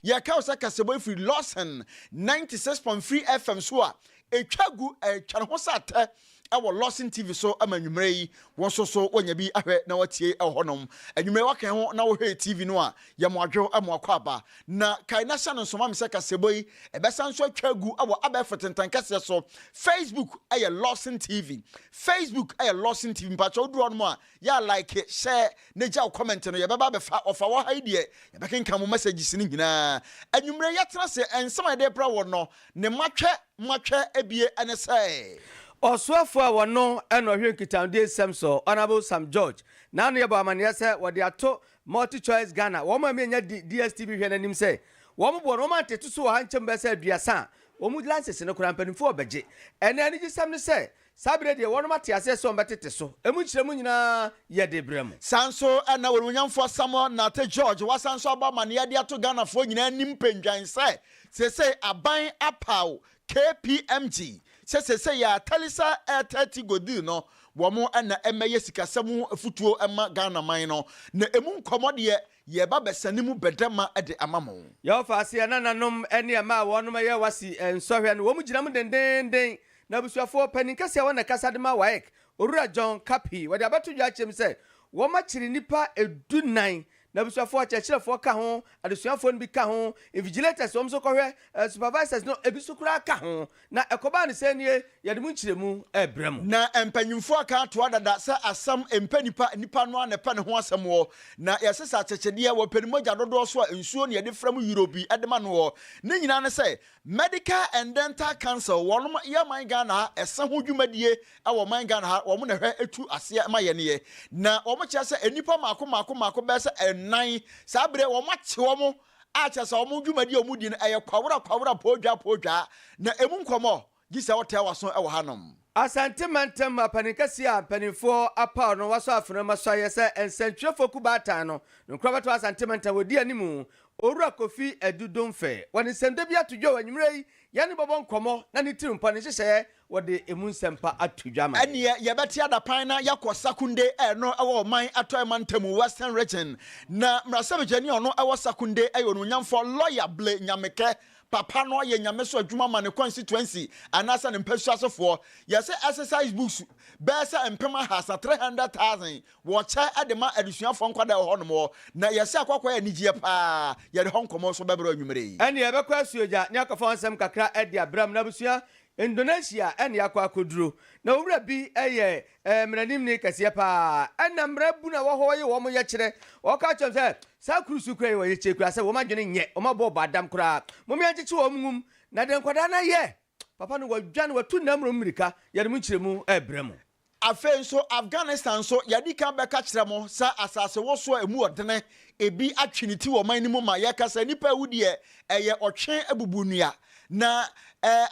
Ye ka osa kasebo free Lawson 96.3 FM so a etwagu chanhosate ewo Lawson TV so amanwumre yi won so wonya bi ahwe na watie ehonom anwumre wakan ho na wo hwe TV no a ye mo adwo amwakọ aba na kai na sha no so ma mse kasebo yi ebesan so atwagu ewo abefotentan kase so Facebook aye Lawson TV Lawson TV mpacho duro no a ya like share na ja comment no ye beba be fa ofa wo haide ye be kenka mo messages ni nyina anwumre yatena se ensema de bra wo no ne matwe ebie ene say Oswafo a wono eno hwe nkitande semso Honorable Sam George na no yeba amane se wode ato multi choice Ghana wo ma menya DSTV hwe nanim se wo mo bo no ma tetu so ha nkyem be se aduasa wo mu license no kura mpanimfo obegye ene ani gisam ne se sabre de wo no mate ase so mbetete so emu kyeremu nyina ye de brem sanso na wo nyamfo samo na te George wasanso aba amane ya de ato Ghana fo nyina anim pendwan se aban apaw KPMG se ya talisa 30 godi no womo na emeye sikasemu afutuo ema Ghana man no na emu nkomode ye ba besanimu bedema de amamo yo fa ase na nanom ene ema wonom ye wasi ensohwe no womu ginam dendenden na busuafo paninkase wona kasa de ma waek orura John Kapi wode abeto dwa chem se woma kiri nipa edunan na busuafo achechirefo ka ho adesuafo no bi ka ho vigilators wo mso kohwe supervisors no ebisukura ka ho na ekoba ne se nie yede mu nkyiremu ebrem na empanyimfo aka to adada se asam empanipa nipa no anepa ne ho asam wo na yesesa achechede wo panimogya dodo so a ensuo ne yede from Europe edema no wo ne nyina ne se Medical and Dental Council wonom ya man Ghana ese ho dwumadie awo man Ghana ha wo mo ne hwe etu ase ma ye ne na wo mo kye se enipa mako be se nan sabre wo mache wo mo acha sa wo mo dwumadi o mu di no eye kwawra podwa na emu nkomo gisa wote waso e wo hanom asante mantem apaninkasi a panifo apa no waso afeno maso ayese ensentwefo kubata no nkrobato asante mantem wodi animu owura kofi edudonfe woni sende bia tudwo wanwumrei yani bobo nkomo na ne tirimpa ne hyehye wode emu nsempa atudwa ma ene ye beti adapan na yakosa kunde no ewo man atoy mantamu Western region na mrasabejani ono ewo sakunde no nyamfo lawyer ble nyameke papa no ye nyame so adwuma ma ne constituency anasa ne mpasu asofo ye se exercise books be se empema hasa 300,000 wo cha adema adusuafo nkwada ho no na ye se akwakwa ya nigie pa ye de honkomo so bebere anwumere ene ye bekwa suoja ne akofo nsem kakra edi abram na busua Indonesia ene yakwa akoduro na owura bi eye mranim ni kase pa ana mrabu na wo hoye wo mo ye kire wo ka chem se sa krusu krai wo ye chekura se wo ma dwene nye wo ma bo badam kura mo me ancheche wo mngum na den kwada na ye papa no wadwane watu namro mmirika ye de mu kiremu ebremu afen so Afghanistan so yadika beka kiremo sa asase wo so emu odene ebi atwiniti wo man ni mu ma ye kasa nipa wudi eye otwe abubunua na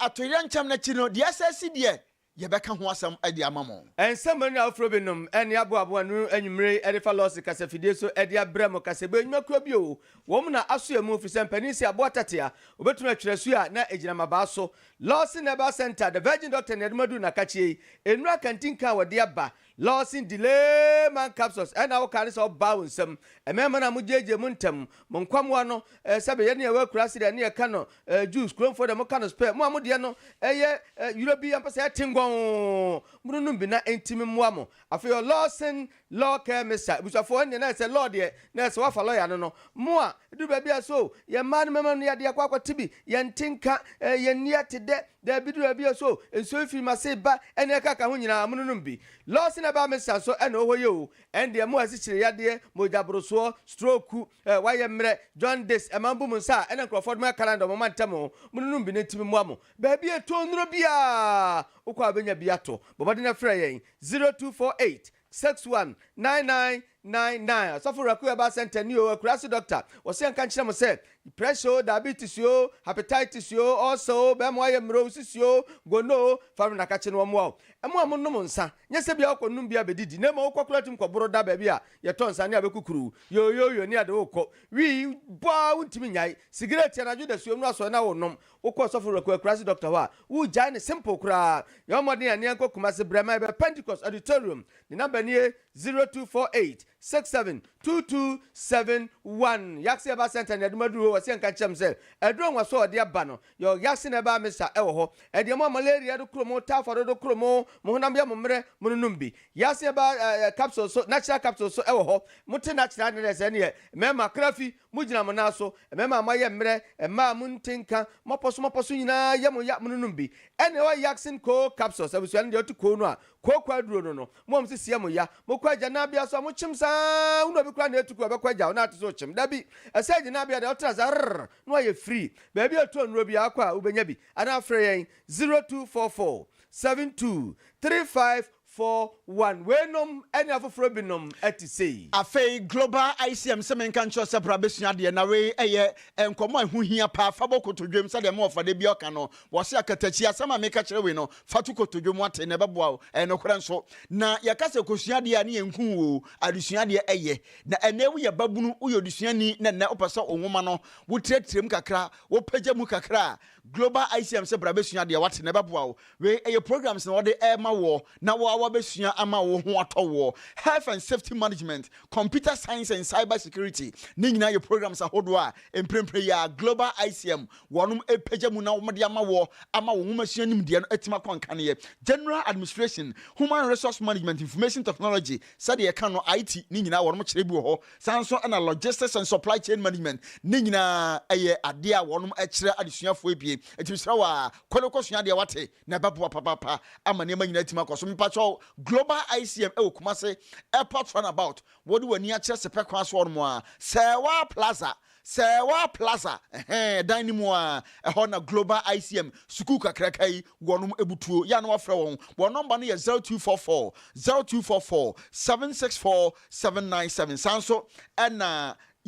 atoya ncham na chino de asasi de ye beka ho asam ade amamo ensem na afrobenum ene aboabo anu anwumre edifa loss kasa fidie so ede abrem kasa be nwuma kura bio wo mu na aso emu ofisi mpanisi aboatatea obetuma tweresu a na ejina maba so Lawson Neighbor Center the Virgin Doctor Nedmadu na kachie enura kantinka wode aba Lawson delay man capsules and our carries of bouncem a member na mujeje muntam monkwamwa no sabe ye ne wa kurase de ne ka no juice krom for them can spare mo amode no eye European pese tingon mununum bi na entimi moamo afio Lawson law care mister busafo ne na say lord ye na say wa fa lawyer no mo a du ba bia so ye man mema no ye de akwa tibi ye ntinka ye nia tede da bidu bia so enso fi ma se ba ene kaka ho nyina mununum bi Lawson ba mesa so ene oho ye o ende mo asikyire yade mojabroso stroke waye mre John Dis emambu munsa ene Crawford ma calendar mo mantamo mununum bi netimi moamo ba bia to nuro bia ukwa benya bia to bobade na frɛ yɛn 0248 619999 Safura Kuaba Center ni o Kwasi doctor wo se nka nkyerɛ mo se pressure diabetes yo hepatitis yo also be mo aye mrosis yo gono faru na ka kye no mo amo nom nsa nye se bia okonum bia bedidi na mo kokolatim koboro da ba bia ye ton nsa ne abekukuru yo ni ade okọ wi ba untimi nyai cigarette na juda suom no aso na wonom okọ Safura Kwasi doctor wa wu jai ne simple kura yo modern ane anko kuma se brema be Pentecost auditorium the number ni 0248 67 2271 Yaksi eba center na dumadu wo se nka chem se edron wa so ode aba no yo yaksi na eba mesa ewo ho ede mo malaria do kromo tafado do kromo mo honam bia mo mre mo numbi yaksi eba capsule so natural capsule so ewo ho muti natural na se ne mema krafi mugina mo na so mema maye mre ma muntinka moposo nyina ye mo ya mo numbi ene wa yaksin ko capsules abusu ande otu ko no a ko kwaduro no mo se sie mo ya mo kwaja na bia so mo chimsa uno bi kwa na etu ko be kwaja na ato so chim da bi esaje na bia de otra zar no ye free ba bia to nro bi akwa ubenya bi ana afre yen 0244 723541 wenom any afoforo binom etisei afei global ICM semen kan cho se brabesua de na we eye enkomo ehu hia pa fabo kotodwem se de mo ofade bi oka no wo se akatachi asema me ka kire we no fatu kotodwem ate na beboa no kore nso na yakase kosua de ani enhu wo adusua de eye na enewu ye babunu uyodusua ni na opese onwoma no wo tretrem kakra wo pagya mu kakra global ICM se brabesua de wate na beboa we eye programs na wo de ma wo na wo abesua ama wo ho atowo health and safety management, computer science and cyber security. Nina your programs are hodwa emprempre ya global ICM. Wanum epeja mu na womde ama wo machine nim de no etima kwankane general administration, human resource management, information technology, said ye kan no IT nina wonum kire bi ho. Sanso na logistics and supply chain management. Nina eye ade a wonum ekire adesuafo ebie. Etimsra wa kwalekosua de wate na babo papa ama ne ma nyina etima kwaso mpacho global ICM Kumase airport runabout what do we near Chesapeake Cross one more Sewa Plaza dining more a honor global ICM Sukuka Krakai Wanum Ebutu Yanwa Frewon one number near 0244 764 797 Sanso and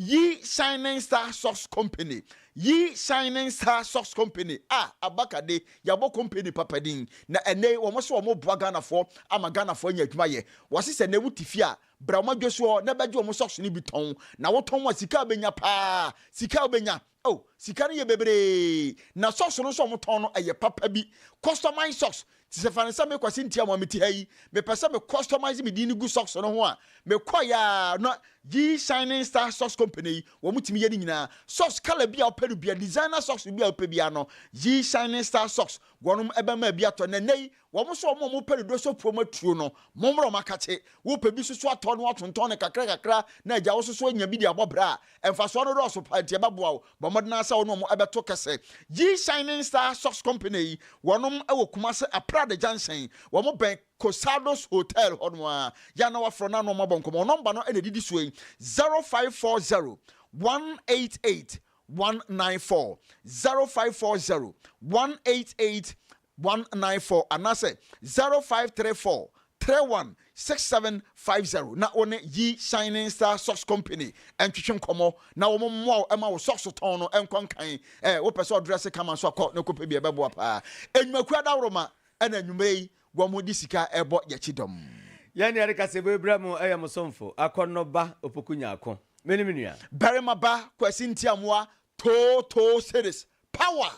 Ye Shining Star Socks Company. Ye Shining Star Socks Company. Abakade, Yabo Company Papadin. Na ene, wamoso wamo Bwagana for, Amagana for Nyekmaye. Wasi se newu tifia, Brahma Joshua, nebaju wamo socks ni biton. Na woton wa sika benya pa, sika benya. Oh, sikani ye bebre. Na socks no so moton eye papa bi. Customized socks. Tise fanisa me Kwasi Ntiamoah meti hayi. Me pesa me customize me dini gu socks no ho a. Me kwaya no Ye Shining Star Socks Company. Wo mutimi ye ni nyina. Socks color bia opelu bia designer socks bia opebia no. Ye Shining Star Socks. Gwanum ebema bia to ne nei. Wo mo so mo pelu do so promotuo no. Momro makache. Wo pebi so ato no atonton ne kakra na agya wo so anya bi dia bobra. Emfa so no do so pantie baboa wo. Bo modena sa wo no mo ebeto kese. Ye Shining Star Socks Company. Gwanum ewo Kumase Aprade Junction. Wo mo ben Cosados Hotel honwa ya na wafro na no mabonko mo number no ene didi so 0540 188 194 0540 188 194 anase 0534 316750 na one Ye Shining Star Socks Company entwetwe komo na wo mo ema wo socks ton no enkonkan wo pese address kama so akọ na kope bi ebebo pa enwakura dawroma ena nwumei gwamodi sika ebo yachidom yani arika sebe ibramu musomfo Akonoba Opoku Nyarko menimia Barimaba Kwasi Ntiamoah to series power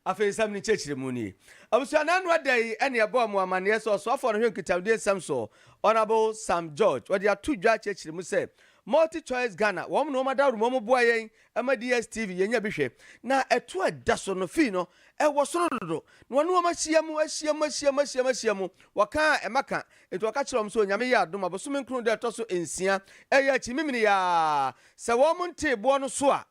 afisem ni chechire muni abusuana anu adai ene abo mu amane so afọ no hwenkitawde samso honorable Sam George wodi atudwa chechire mu se multi choice Ghana wo no madaru mo boa yen ama DSTV yenya bihwe na eto adaso no fi no wo soro dodo no no ma hyiamu waka emaka eto waka kirom so nyame ya adom abosom nkru de to so ensia eya chimimini ya se wo mo nte bo no so a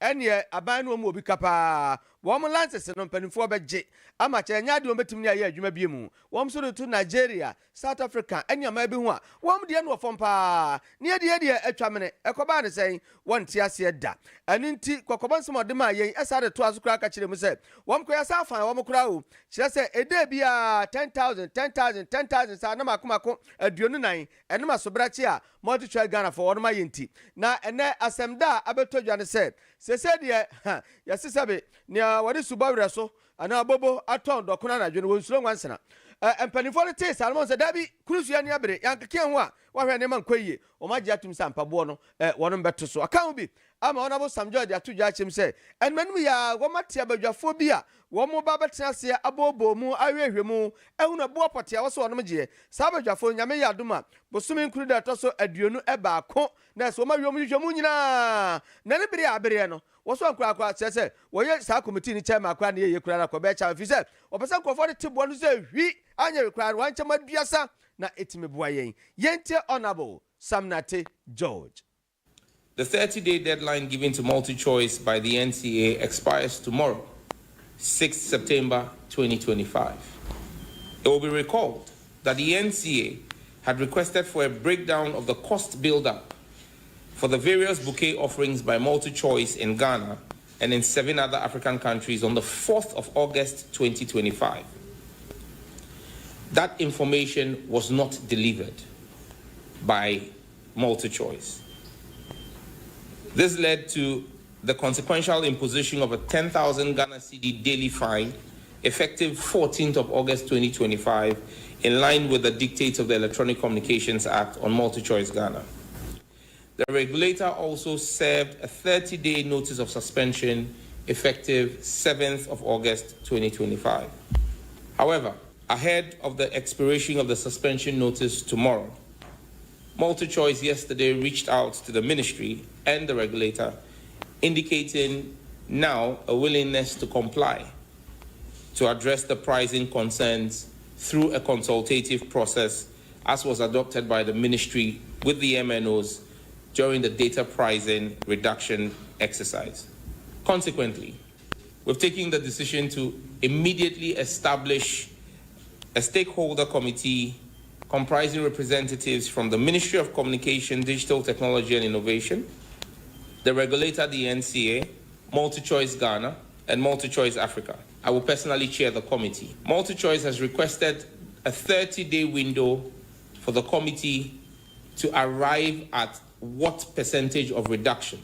ene aban no mo obi kapa wo mo lances no mpanifo beje ama che nya de o betim ni aye adwuma bie mu wo mo so to Nigeria South Africa ene ama bi ho a wo mo de no fompa ne de atwa mene ekoba ne sen won ti ase da ani nti kokoba nsem de ma yen esa de to azukura ka kire mu se wo mo koya sa fan wo mo kura o kire se ede bia 10,000 sa na makomako aduonu nan ene ma so brachi a multi choice Ghana for one ma yenti na ene asemda abetodwa ne se de ya sisabe ni wadi subawre so ana bobo aton dokuna na dwene wonsuro nwansena empanifo le tes almon se dabi kurusu ni abere yankeke ho a wahwe ne man kwaye o magye atum sampabo no wono beto so akan bi ama Honorable Sam George atu dwa chem say enmanu ya womatia badwafo bi a womo ba betena se abobo mu awehwe mu ehunu bo potia wo so onom gye sa badwafo nyame ya adoma bosumi nkuru da to so aduonu eba ko na so ma wiom hwehwemu nyina na ne bere abere no wo so ankura akwa se woye sa committee ni chairman akwa na ye kura na ko be cha fi se opesa nkofo de tebo no se hwi anya kura wan chama duasa na etime boa yen yente Honorable Sam Nate George. The 30-day deadline given to multi-choice by the NCA expires tomorrow, 6 September 2025. It will be recalled that the NCA had requested for a breakdown of the cost build-up for the various bouquet offerings by multi-choice in Ghana and in 7 other African countries on the 4th of August 2025. That information was not delivered by multi-choice. This led to the consequential imposition of a 10,000 Ghana cedi daily fine effective 14th of August 2025 in line with the dictates of the Electronic Communications Act on Multi-Choice Ghana. The regulator also served a 30-day notice of suspension effective 7th of August 2025. However, ahead of the expiration of the suspension notice tomorrow, MultiChoice yesterday reached out to the ministry and the regulator, indicating now a willingness to comply to address the pricing concerns through a consultative process, as was adopted by the ministry with the MNOs during the data pricing reduction exercise. Consequently, we've taken the decision to immediately establish a stakeholder committee comprising representatives from the Ministry of Communication, Digital Technology and Innovation, the regulator, the NCA, MultiChoice Ghana, and MultiChoice Africa. I will personally chair the committee. MultiChoice has requested a 30-day window for the committee to arrive at what percentage of reduction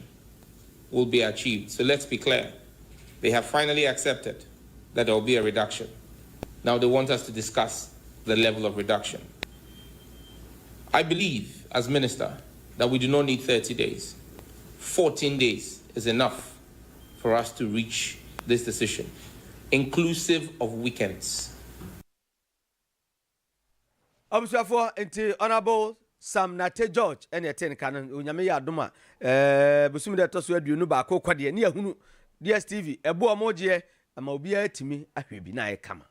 will be achieved. So let's be clear. They have finally accepted that there will be a reduction. Now they want us to discuss the level of reduction. I believe, as minister, that we do not need 30 days. 14 days is enough for us to reach this decision, inclusive of weekends. Observer, Honorable Sam Nate George, and attend canon, Unyamia Duma, Busumi de Tosu, you know, Bako Quadia, near Hunu, DSTV, a boa moje, a mobile to me, I will be nigh come.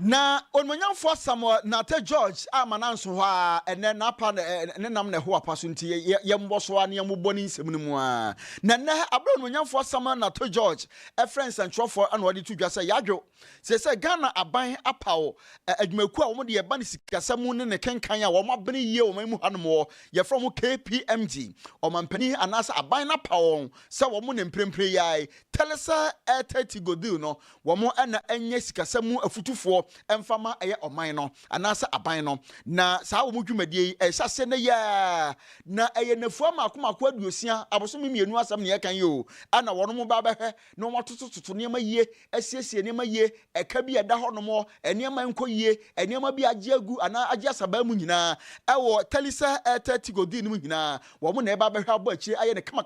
Na onmanyamfo Samuel Nate George amananso ha ene napa ne nam ne ho apaso nti yemboso a ne yemoboni nsem no mu a na ne abro onmanyamfo Samuel Nate George a friends and trofo an wadi to dwasa yadwo se Ghana aban apawo adwumaku a wo de yeba ne sikasamu ne kenkan a wo mabene yie wo mamu hanom ye from KPMG o mampani anasa aban na pawo se wo mo ne mprempre yai telesa 30 godil no wo mo na anya sikasamu afutufo emfama eye oman no anasa aban no na saa wo mudwumadie ehase ne ya na eye nafu amakomako aduosia abosom mienu asam ne yekan yo ana wono mo ba behwe na wo tototo ne ma yie asiesie ne ma yie eka bi eda ho no mo ene ma nko yie ene ma bi age agu ana age asaba mu nyina ewo talisa 30 godi mu nyina wo mo na e ba behwe abo akire aye ne kama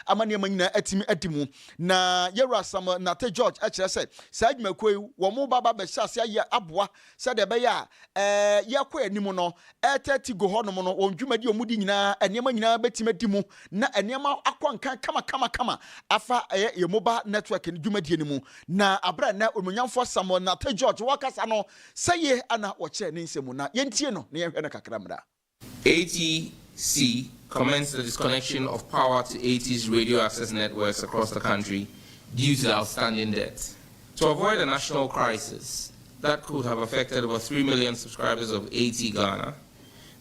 ama ne ma nyina atimi adimu na yewra sam Nate George akire se saa adwumakoi wo mo ba beshase aye aboa se de be ya yakọ animu no 30 go ho no no ondwumadi omudi nyina enema nyina betime dimu na enema akwankan kama afa ye mobile network ni dwumadi animu na abra na omonyamfo Samuel Nate George wakasa no seye ana oche ne nsemu na yentie no ne yehwe na kakramda. ATC commenced the disconnection of power to AT's radio access networks across the country due to the outstanding debt. To avoid a national crisis that could have affected over 3 million subscribers of AT Ghana,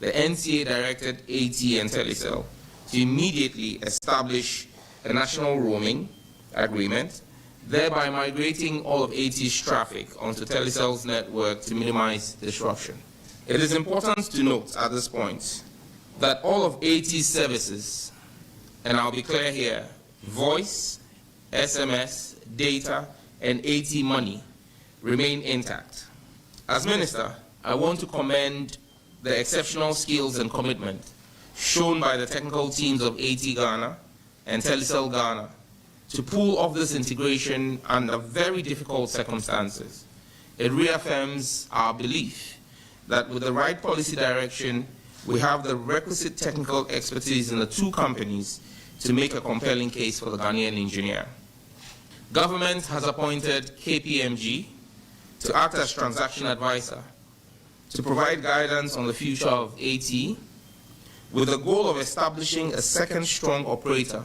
the NCA directed AT and Telecel to immediately establish a national roaming agreement, thereby migrating all of AT's traffic onto Telecel's network to minimize disruption. It is important to note at this point that all of AT's services, and I'll be clear here, voice, SMS, data, and AT money remain intact. As Minister, I want to commend the exceptional skills and commitment shown by the technical teams of AT Ghana, and Telecel Ghana to pull off this integration under very difficult circumstances. It reaffirms our belief that with the right policy direction, we have the requisite technical expertise in the two companies to make a compelling case for the Ghanaian engineer. Government has appointed KPMG to act as transaction advisor to provide guidance on the future of AT with the goal of establishing a second strong operator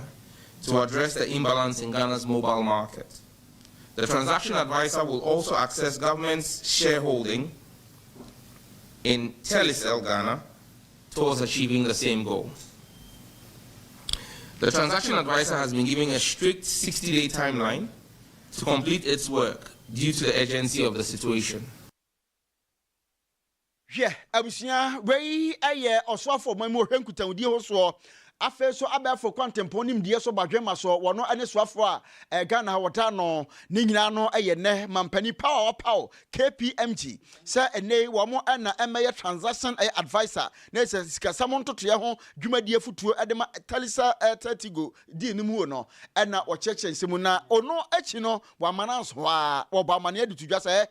to address the imbalance in Ghana's mobile market. The transaction advisor will also access government's shareholding in Telecel Ghana towards achieving the same goal. The transaction advisor has been given a strict 60-day timeline to complete its work due to the urgency of the situation. Yeah, abusia wei aye osofo mamu hwenkutawudi ho so afa so abafo kwantemponim die so badwema so wono ane soafo a Ghana wota no ne nyina no aye ne mampani power KPMG say ene wo mo na emeye transaction advisor na se sikasamo ntotoye ho dwumadie futuo edema Talisa 30 go di ni mu no na wo chechensimu na ono achi no wa mananso a wo ba mane adutudwa say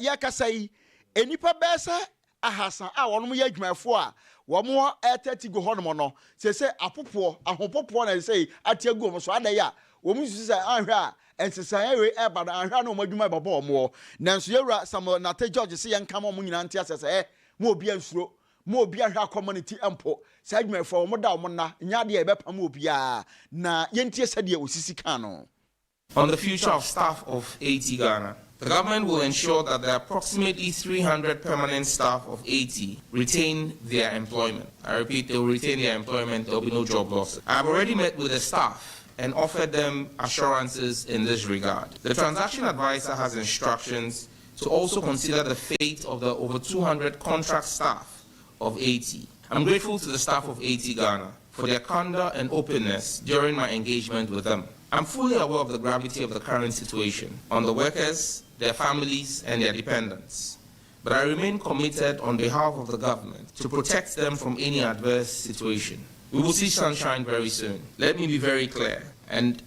ya kasai enipa besa ahasan a wono ye adwumafo a wo mo 30 go hono no se apopo ahopopo na se atiagu mo so adai a wo mu su se anhwe a ensesan we e bada anhwe na mo adwuma babo mo nanso yewura Samuel Nate George se yenka mo nyina ntia se mo obi ansuro mo obi ahwa community empo se adwumafo mo da mo na nya de e bepam obi a na yentie se de osisi kan no. On the future of staff of AT Ghana, the government will ensure that the approximately 300 permanent staff of AT retain their employment. I repeat, they will retain their employment, there will be no job loss. I have already met with the staff and offered them assurances in this regard. The transaction advisor has instructions to also consider the fate of the over 200 contract staff of AT. I'm grateful to the staff of AT Ghana for their candor and openness during my engagement with them. I'm fully aware of the gravity of the current situation on the workers, their families, and their dependents. But I remain committed on behalf of the government to protect them from any adverse situation. We will see sunshine very soon. Let me be very clear, and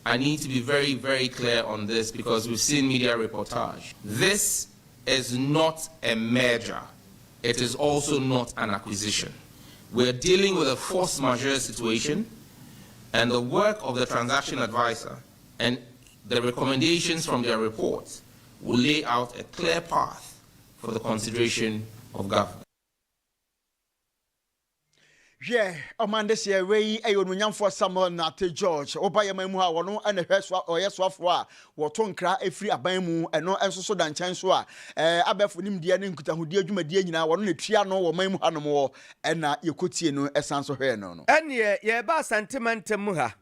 I need to be very, very clear on this because we've seen media reportage. This is not a merger. It is also not an acquisition. We're dealing with a force majeure situation, and the work of the transaction advisor and the recommendations from their report will lay out a clear path for the consideration of government. Yeah, Amanda say we ayonunyam for Samuel Nate George obaya mamu ha wono ene hweswa oyeswafo a wotonkra efiri aban mu eno enso so danchan so a abefo nimdie ne nkutahudie adwumadie nyina wono ne tua no wo mamu hanom wo ena yekotie no esan so hwe no ene ye ba sentimentum mu ha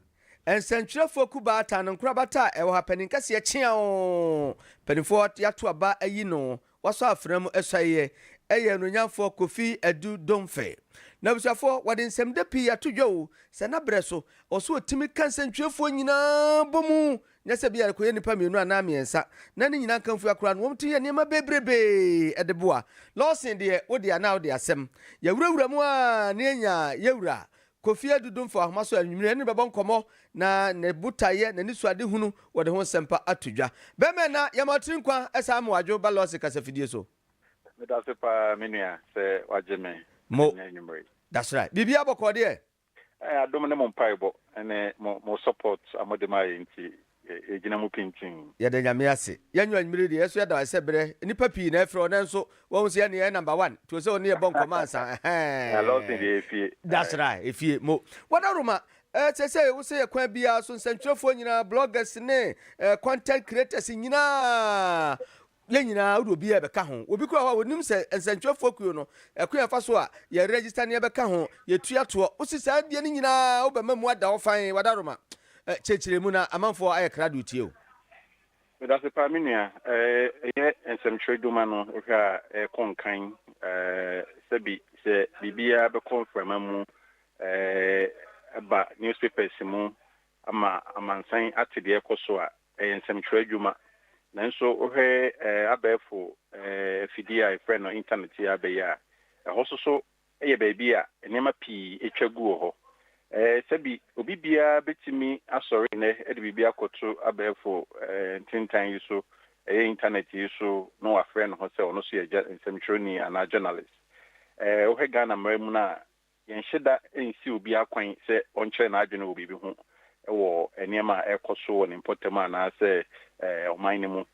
ensentwerefo kuba ata no nkrabata e wo ha paninkase ye chia o panifo yato aba ayi no waso afram esaye eye nunyamfo Kofi Edu Domfe na busuafo wade nsem de pi atodwo se na breso oso otimi kansentwerefo nyina bomu nyase bia ko ye nipa mienu ana miensa na ne nyina kanfu akora no womti ye niam bebrebe edeboa Lawson de wode ana wode asem ya wurawura mu a ne nya yewura Kofi Edu Domfe ahmaso anwumire ne bebon komo na ne butaye na nisuade hunu wode ho sempa atodwa beme na yamatrinkwa esa amwadwo ba Lawson kasafidie so That's a mania, say, Wajime. Mo. That's right. Bibia boko de. I don't know Paibo and more support Amadema into Ejinamu painting. Yada Yamiasi. Yanyu and Miri, yes, I said, any papi, Nefro, and so won't see any number one. To so near Bonco Mansa. That's right. If you mo. What aroma? Say, we say a quabia, so central phone, bloggers, content creators in Yina. Yenyina wo bi e beka ho obi kura ho wonim se ensentwefo kuo no ekua fa so a ye register ne beka ho ye tuato osisa de ne nyina wo be mamu ada wo fan wadaroma chechire mu na amanfo aye krado tie o that's a paminia ye ensentwedu no hwa konkan sebi se bibia be confirm mu ba newspapers mu ama amansan atede ekoso a ensentwedu nanso ohe abefo fidia e friend no internet ya be ya hoso so eye baby a enema pi etwagu ho Sebi obi bia betimi asori ne e de bibia koto abefo tintan yi so internet yi so no wa friend ho se ono so ye nsɛmtwerɛni ana journalist o he Ghana mremu na yen hyeda ensi obi akwan se onkyerɛ na adwene obi bi ho wo eniema ekoso ne potema na se oman ne mu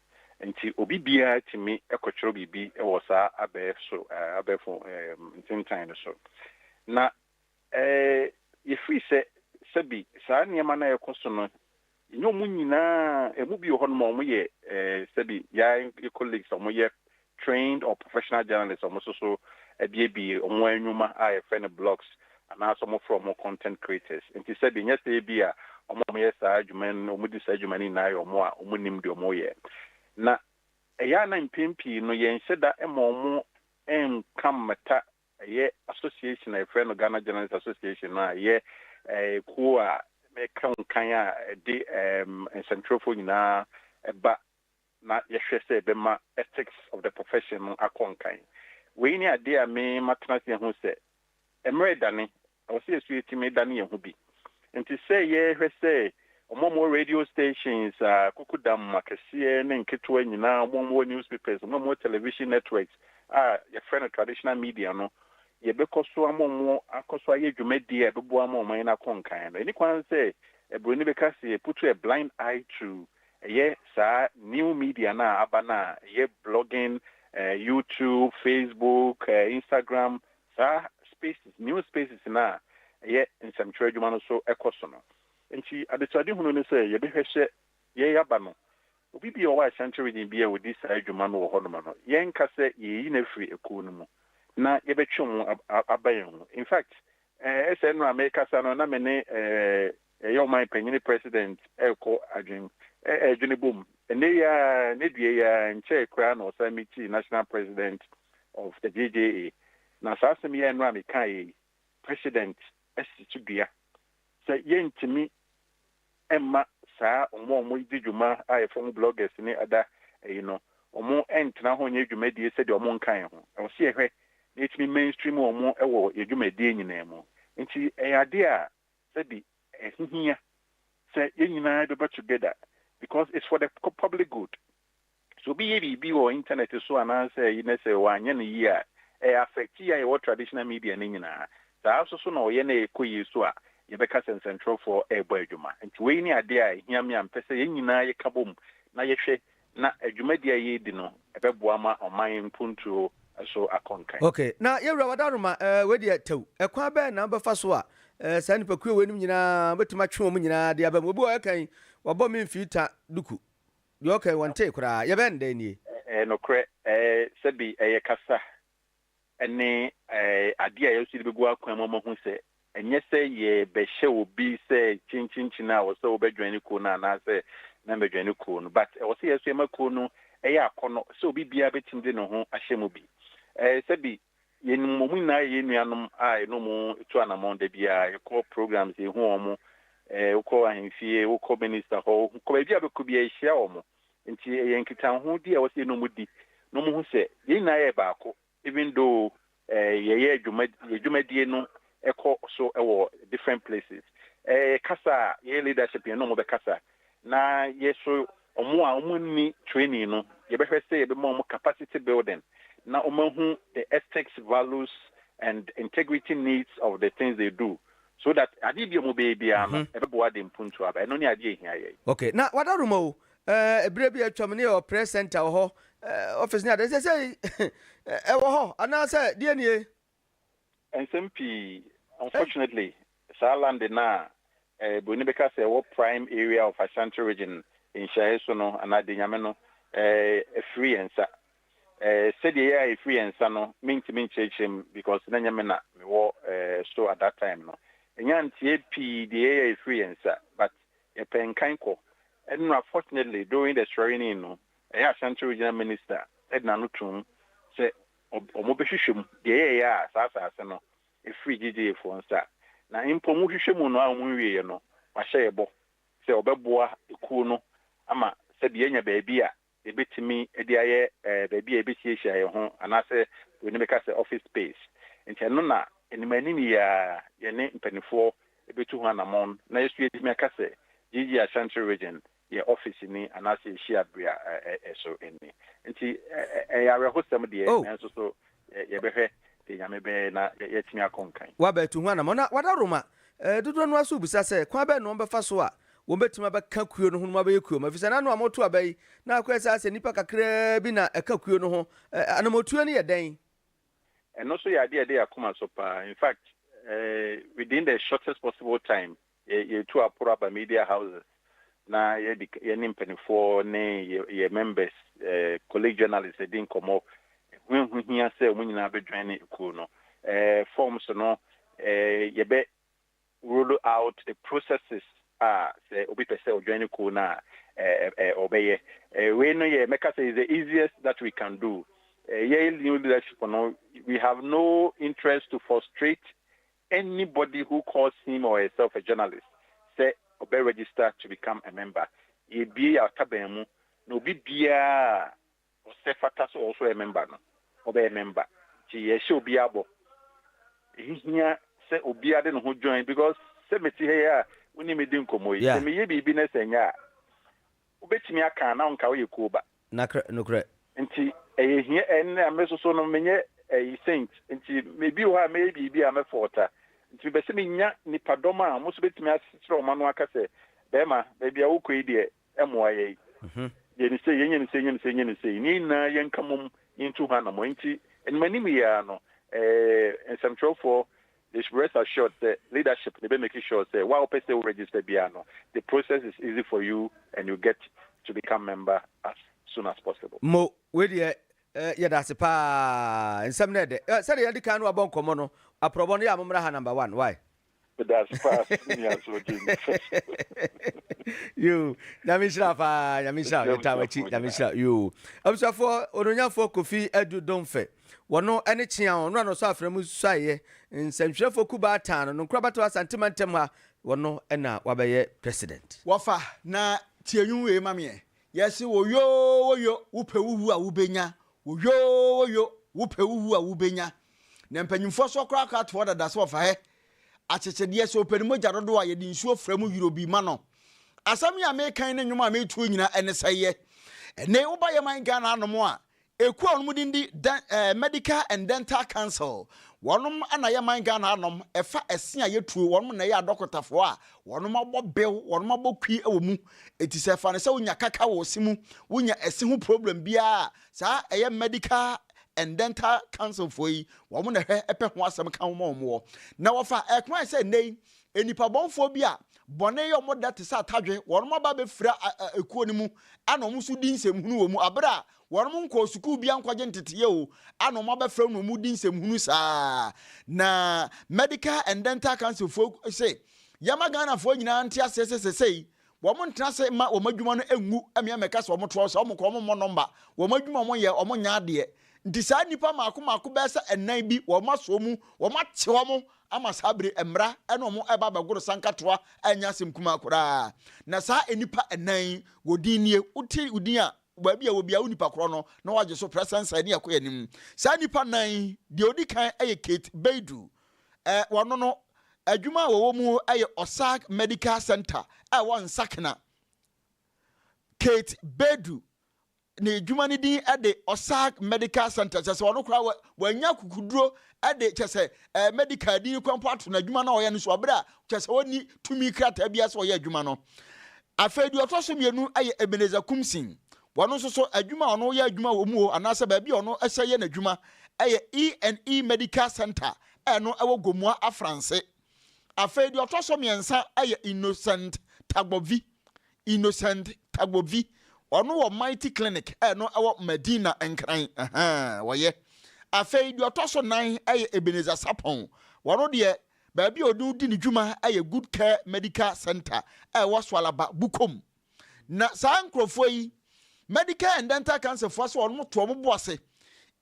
nti obi bia timi ekotwero bibi wo saa abefo tintan no so na yefiri sebi saa nneɛma na ekoso no nyo mu nyina emu bi ho no mo ye sebi ya colleagues mo ye trained or professional journalists or so ebi omo anwuma a friend blogs and also more from content creators nti sebi nya say bi a omo ye saa adwuman omo di saa adwuman na ayo omo a omo nim de omo ye na eya na mpempi no ye nhyeda omo kamata ye association a friend of Ghana Journalists Association na ye ko a me kan a de central for nyina eba na ye hwɛ sɛ bema ethics of the profession akonkan we ni ade a me matena se ho sɛ emre dane o se esu etime dane ye ho bi nti sɛ ye hwɛ sɛ omo radio stations kokudam makɛseɛ ne nketewa nyina omo newspapers omo television networks ye friend of traditional media no ye bekoso amomo akoso aye dwumadi e bebo amomo na konkan no any kwan say ebroni beka say put a blind eye to sa new media na abana ye blogging YouTube, Facebook, Instagram sa spaces new spaces na ye nsɛmtwerɛ adwuma no so ekoso no nti adetade hunu ne say ye behwehye ye yaba no obi bi o wa century din bia wodi sa adwuma no wo hɔ no ma no ye nka sɛ ye yi na free eko no mu na yebetwum abayen in fact SN America sana na mene your my penny president eko adwene bom ne ya ne due ya nche kra na osamiti national president of the JJA na sasem ye no America president asitudua say yentimi emma saa omo idjuma from bloggers ni ada omo entna ho nye dwumadi se de omo nkan ho o se ehwe it's me mainstream omo ewo edwumadi nyina mu nti eyade a sabi ehihia say yenyina do together because it's for the public good so be or internet so ananse you know say wanye no yi a affect ya your traditional media ni nyina saa so no ye na ekoyi so a ye beka central for ebo adwuma nti we ni ade a ehia me ampese yenyina ye kabom na ye hwe na adwumadi a ye di no ebeboa ma oman mpuntuo so akonkan okay na yewura wadaruma we de tew ekwa be na befa so a sani pakuo we nim nyina betuma twe mu nyina de abam obi o kan wabo me mfita duku de okay wonte kura ye ben de ni no kre sebi kasa ene ade a yesu de begu akwan mo hu se enye se ye behye obi se chinchinchina wo se obedwan ko na na se na bedwan ko no but wo se yesu emako no akono se obi bia betim de no ho ahyem bi sebi yenmu na yenuanom no mu to anamon de bia yeko programs ye hu omo uko ahemfie uko minister ho ko bia beku bia ehia omo nti yenkitan ho di a wo se no mu di no mu hu se yena ye baako even though ye dwumadie no eko so ewo different places kasa ye leadership ye no mo be kasa na yeso omo ni training no ye be hwese ye be mo capacity building na omahu the ethics, values and integrity needs of the things they do so that adibia mo baby am ebeboa dem puntu aba eno ni ade ehia ye okay na wadaruma o ebire bi atwam ne o press center ho office ni ade say wo ho ana say die nie SMP unfortunately Salande na boni beka say wo prime area of Ashanti region in Shaeso no ana de nyame no free ensa said yeah free ensa no minti chechem because na nyame na me wo so at that time no enyantie p the free ensa but e penkan ko and unfortunately during the swearing no Ashanti regional minister Edna Nutum say omobehwehwem de ya asase no free GJ for nsa na impomu hwehwemu no a mu wie no wa hyebo say obeboa eku no ama said yenya baabi a ebetimi edi aye baabi a ebetiesia ye ho anase we ne beka say office space nti no na enimani ni ya ye ne mpanifo ebetu ho anamon na yesu yedi me ka say GG Ashanti region ye office ni anase shia bria so eni nti ya rehosem de enso so ye behwe de nyame be na yetimi akonkan wa betu ho anamon na wada roma dodo no aso bisa say kwa be no befa so a wo betima be ka kuo no ho no abaye kuo mafisa na no amoto abayi na akwesa ase nipa kakra bi na eka kuo no ho anamotuo ne ye den and also ya de akoma so pa in fact within the shortest possible time ye two apura by media houses na ye nimpenifo ne ye members colleague journalists din komo hu hia say omunyina be join ku no forms no ye be roll out the processes say obi pese o join ku na obeye we no ye make say is the easiest that we can do new leadership no we have no interest to frustrate anybody who calls him or herself a journalist say obe register to become a member e bi akabemu no bi bia o se fata so also a member no obe a member ti ye show bi abo hia say obi ade no ho join because say meti here woni me din komo yi say me ye bi na senya obetimi aka na nka wo ye ko ba nokre nti hia en ameso so no menye saint nti maybe wo ha maybe bi amefota nti be se nya nipadoma a mo so betimi asitro o manu aka se bema bia wo koi de emoa ye ye ni se ye ni na ye nkamum into ha na mo nti en manim ya no and some trouble for this rest assured that leadership they be making sure say while person will register biano the process is easy for you and you get to become member as soon as possible mo we de ye da se pa nsem na de say de kan no abon komo no aprobo no ya momra ha number 1 why but that's fast so you Nyamishra fa Nyamishra yetawachi Nyamishra you abusafo ononyafo Kofi Edu Domfe wono ene chia ono no so afremu suaye nsanhwefo kuba atan no nkrabato asantementem ha wono ena wabeye president wafa na tienyu we mamie yesi woyo wupewuhu a wubenya woyo wupewuhu a wubenya na mpanyimfo so kra ka to da so fa he achechede so penimo jarodo a yedi nsuo fremu yurobi ma no asam ya me kan ne nwuma me tuo nyina ene seye ene wo ba ye man Ghana anomo a eku onum dindi medical and dental council wonum ana ye man Ghana anom efa ese a yetuo wonum na ye adokotafo a wonum abobew wonum abokwi ewomu etise fa ne se wonya kaka wo simu wonya ese ho problem bia sa eye medical and dental council for yi wo mo na hwe epe ho asem kan mo na wo fa ekwan se nei enipa bonfo bia bone yo mo that sa tadwe wonum aba be fra ekuo ni mu ana mo su di nsem hunu wo mu abra wonum nko suku bia nkwaje ntete o ana mo aba fra no mu di nsem hunu saa na medical and dental council for say yama Ghana for nyina ntia sesesesei wo mo ntra se ma wo madwuma no engu amia meka se wo mo to so wo mo ko mo number wo madwuma mo ye wo mo nya de nti saa nipa maako besa enan bi wo maso mu wo mate wo mo ama sabre emra eno mo eba bagoro sankatoa anya semkuma akora na saa enipa enan wodinie uti udin a baabi a wobia unipa koro no na waje so presence ani akoya nim saa nipa nan de odi kan eye Kate Beidu wono no adwuma wo mu eye Osak Medical Center won sakna Kate Beidu ne adwuma ni din ade Osak Medical Center chese wono kura wanya kukuduro ade chese medical din kwampo na adwuma na oye no so obra chese woni tumi krata bia so oye adwuma no afedu otoso mienu aye Ebeneza Kumsin wono so adwuma ono ye adwuma wo mu anase ba bia ono ehye na adwuma aye E&E Medical Center eno ewo Gomua Afranse afedu otoso miensa aye Innocent Tagbovi ono wo Mighty Clinic no ewo Medina Enkran woye afei di otoso nan eye Ebeneza Sapon wono de baabi odu di ni dwuma eye Good Care Medical Center wo Swalaba Bukom na saa nkrofo yi medical and dental cancer for so ono to mo boase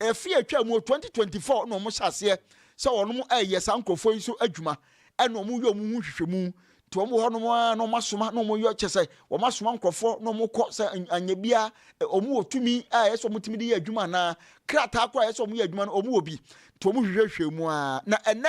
efi atwa mu 2024 no mo hyase se ono mo eye saa nkrofo yi so adwuma eno mo yo mu hwehwemu to mo hono mo no masoma no mo yo chese wo masoma nkrofo no mo kọ se anyabia omu otumi yeso mutimi de adwuma na krata akwa yeso mo ye adwuma no omu obi to mo hwehwemu a na ene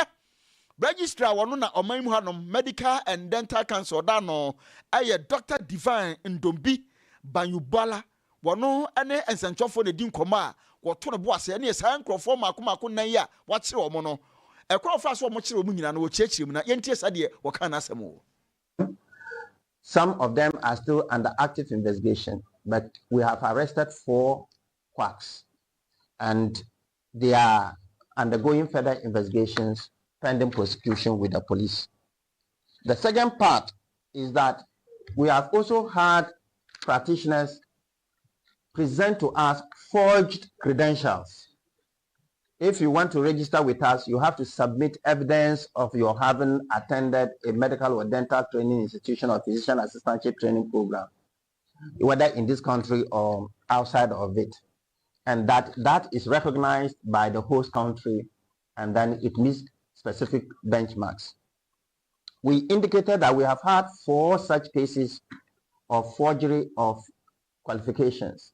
registrar wono na oman mu hanom Medical and Dental Council da no aye Dr. Divine Ndombi Banyubala wono ene ensanchofo ne din koma woto ne boase ne saa nkrofo mako nan ya wakire wo no ekrofo aso mo kire wo nyina no wo chiachire mu na yentie sade wo kan asemo. Some of them are still under active investigation, but we have arrested 4 quacks and they are undergoing further investigations pending prosecution with the police. The second part is that we have also had practitioners present to us forged credentials. If you want to register with us, you have to submit evidence of your having attended a medical or dental training institution or physician assistantship training program, whether in this country or outside of it. And that is recognized by the host country, and then it meets specific benchmarks. We indicated that we have had 4 such cases of forgery of qualifications.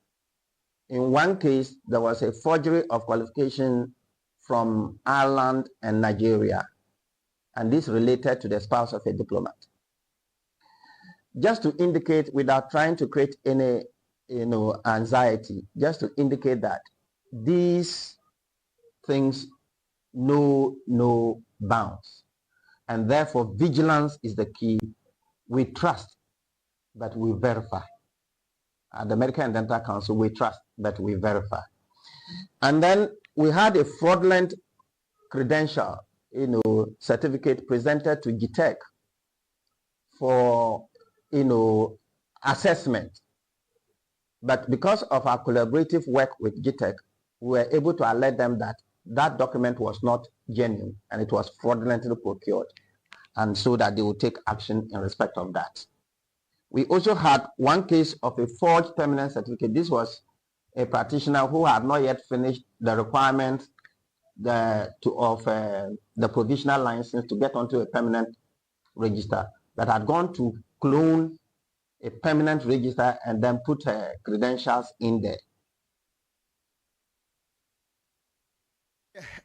In one case, there was a forgery of qualification from Ireland and Nigeria, and this related to the spouse of a diplomat. Just to indicate, without trying to create any anxiety, just to indicate that these things know no bounds, and therefore vigilance is the key. We trust, but we verify. At the Medical and Dental Council, we trust, but we verify. And then we had a fraudulent credential, certificate presented to GTEC for, assessment. But because of our collaborative work with GTEC, we were able to alert them that that document was not genuine and it was fraudulently procured, and so that they would take action in respect of that. We also had one case of a forged permanent certificate. This was a practitioner who had not yet finished the requirements of the provisional license to get onto a permanent register, that had gone to clone a permanent register and then put her credentials in there.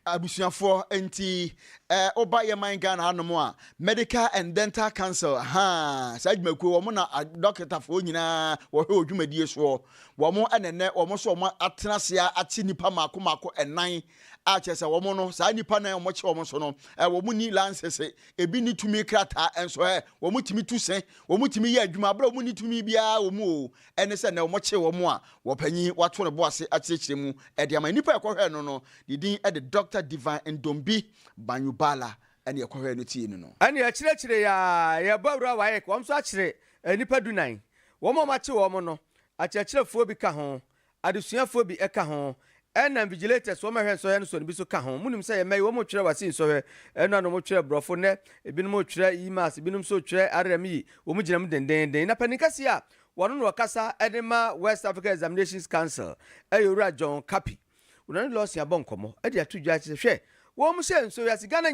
Abusuafo enti oba ye man Ghana anomo a Medical and Dental Council sajmaku wo mo na doctor fo nyina wo he odwumadie so wo mo enene wo mo so mo atenasia ati nipa mako enan a chese wo mo no sa nipa nan wo che wo mo so no wo mo ni license ebi ni tumi krata enso wo mo timi tuse wo mo timi ye adwuma bra wo mo ni tumi bia wo mo ene se na wo mo che wo mo a wo panyi wato ne boase akyekire mu e de ama nipa ekwohwe no didin e de Dr. Divine Ndombi Banyubala and your Korean no. And your chile ya Barbara Wayek, one so actually, a nipa dunine. One more match woman, a churchill phobica home, a ducia phobi eka home, and vigilators, one man so and so be so kahon. Munim say, may one more chair was in so her, and no more chair brofone, a bin more chair, emas, binum so chair, arami, umujam den, a panicasia, one wakasa, Edema, West Africa Examinations Council, a Ura John Capi. Unani lost your bonkomo, Edia 2 judges share. One say, so as Ghana,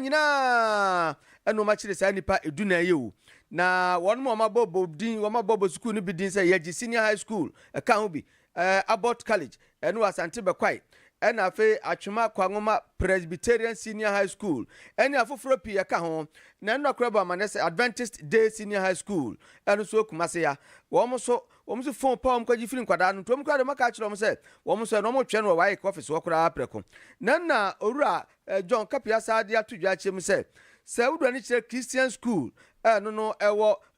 and no much less any part do na you. Now, one more bobo, Dean, one more bobo school, be Dean say, Yaji Senior High School, a Kahubi, Abbott College, and was Antiba Quite, and a fe Achuma Kwangoma Presbyterian Senior High School, and a Fufropi, a Kahon, Nano Crabba Manessa Adventist Day Senior High School, and so Kumasea, Woman phone palm because you feeling quadran, Tom Cradama catch them said, Woman said no more general white office walk apreco. Nana, Ura, John Capiasa, dear to judge him said, Sir, would any Christian school, no,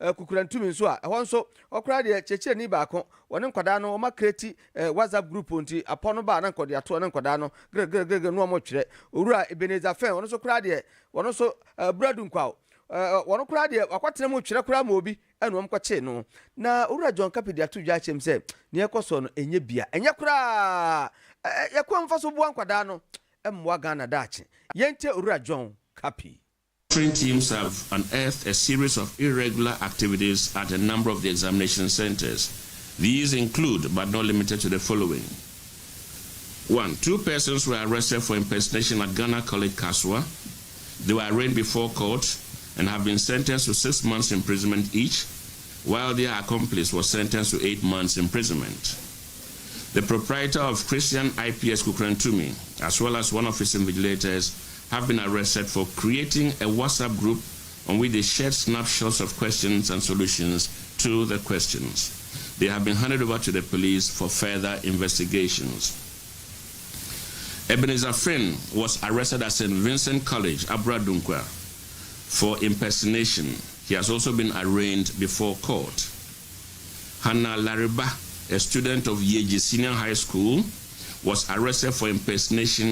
Kukurantumin so, I want so, or cried a Cheche Nibako, one in Quadano, or Macreti, WhatsApp group unti, upon a bar and Codia, Tuan and Quadano, Greg, no more chere, Ura, Ebenezer Fair, one also cried, one also Bradunquao. One cried, or what name Chira Mobi, and one quacheno. Now, Ura John Capi, the 2 judge himself, Nyarko son, and Yebia, and Yakura, Yaquam Faso Buan Quadano, and Wagana Dachi, Yente Ura John Capi. Teams have unearthed a series of irregular activities at a number of the examination centers. These include, but not limited to, the following. 1. 2 persons were arrested for impersonation at Ghana College, Kaswa. They were arraigned before court and have been sentenced to 6 months imprisonment each, while their accomplice was sentenced to 8 months imprisonment. The proprietor of Christian IPS Kukrantumi, as well as one of his invigilators, have been arrested for creating a WhatsApp group on which they shared snapshots of questions and solutions to the questions. They have been handed over to the police for further investigations. Ebenezer Finn was arrested at St. Vincent College, Abradunkwa, for impersonation. He has also been arraigned before court. Hannah Lariba, a student of Yeji Senior High School, was arrested for impersonation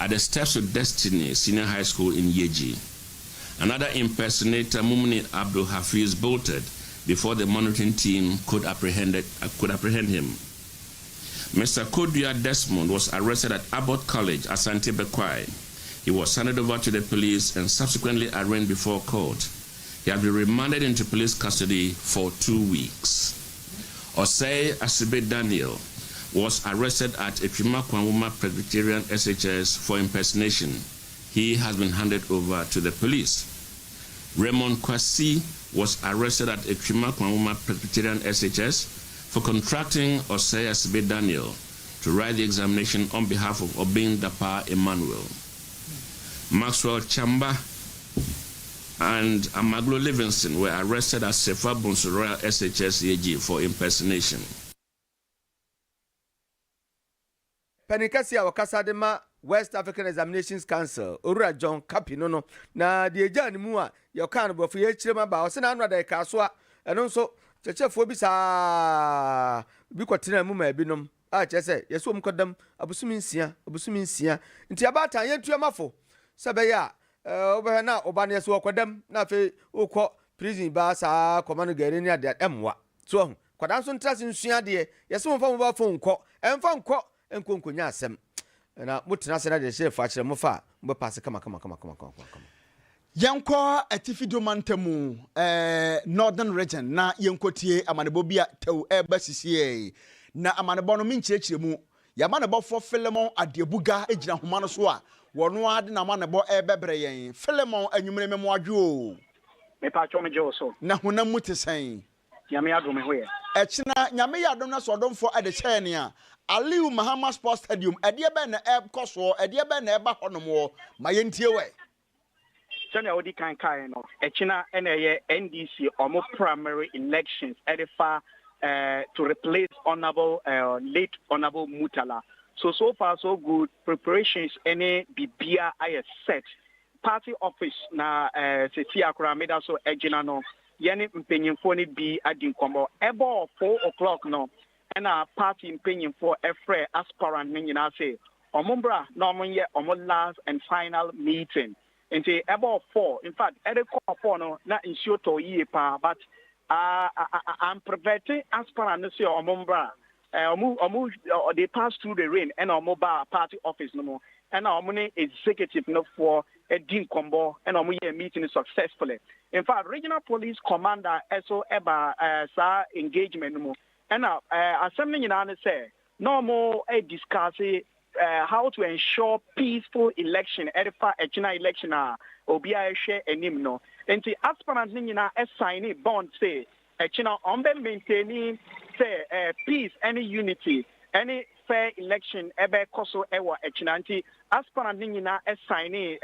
at the Steps to Destiny Senior High School in Yeji. Another impersonator, Mumni Abdul Hafiz, bolted before the monitoring team could apprehend him. Mr. Kodua Desmond was arrested at Abbott College, Asante Bekwai. He was handed over to the police and subsequently arraigned before court. He has been remanded into police custody for 2 weeks. Osei Asibe Daniel was arrested at Epima Kwanwuma Presbyterian SHS for impersonation. He has been handed over to the police. Raymond Kwasi was arrested at Epima Kwanwuma Presbyterian SHS for contracting Osei Asibe Daniel to write the examination on behalf of Obin Dapa Emmanuel. Maxwell Chamba and Amaglo Livingston were arrested at Sefa Bonsu Royal SHS AG for impersonation. Penikasi wakasa de ma West African Examinations Council Ora John Capino no na de agya ne mu a ye kan bo fo ye kirema ba o se na anu da ka so a eno nso chechefo bi sa bi kwotena mu ma binom a chese yeso mu kodam abusumi nsia nti abata ye tuamafo sebe ya obe na oba na yeso kodam na fe okọ prison ba sa komanu gari ni ade emwa so kwadan so ntrase nsua de yeso mu fa mu ba fo nkọ emfa nkọ enkonkonya asem na mutina se na de chef a kire mu fa mbe pass kama Yanko atifido mantemu northern region na yenkotie amanebo bia tew basisiye na amanebo no minchirechire mu yamanebo fo Filemon Adebuga ejina homa no so a wono ade na amanebo bebre yen Filemon anwumre memo adwo me pa cho me jo so na honam mutesen nyame adome ho ye echina nyame yadom na so domfo ade chene a Aliu Mahama Sports Stadium ade be na koso ade be na eba honom ma yentie we Sanya odi kan kai no echina ene NDC omo primary elections edifa to replace late honorable Mutala. So far so good. Preparations ene bibia are set. Party office na seti akura meda so ejina no yene mpenyimfo ni bi adi nkombo ebo 4:00 no na party mpenyimfo efre aspirant ni nyina say omombra na omonye omo last and final meeting. Into about 4. In fact, at the call for no, not in short or year, but I'm preventing aspirants or mumbra. They pass through the rain and our mobile party office no more. And our money executive no for a dean combo and our meeting successfully. In fact, regional police commander SO Eba engagement no more. And assembly in say no more a discussing. How to ensure peaceful election, edifa echina election obia share enim no. Enti aspirant ni na assign bond say echina ombe maintaining say peace, any unity, any fair election ebe koso ewa echina nti aspirant ni na assign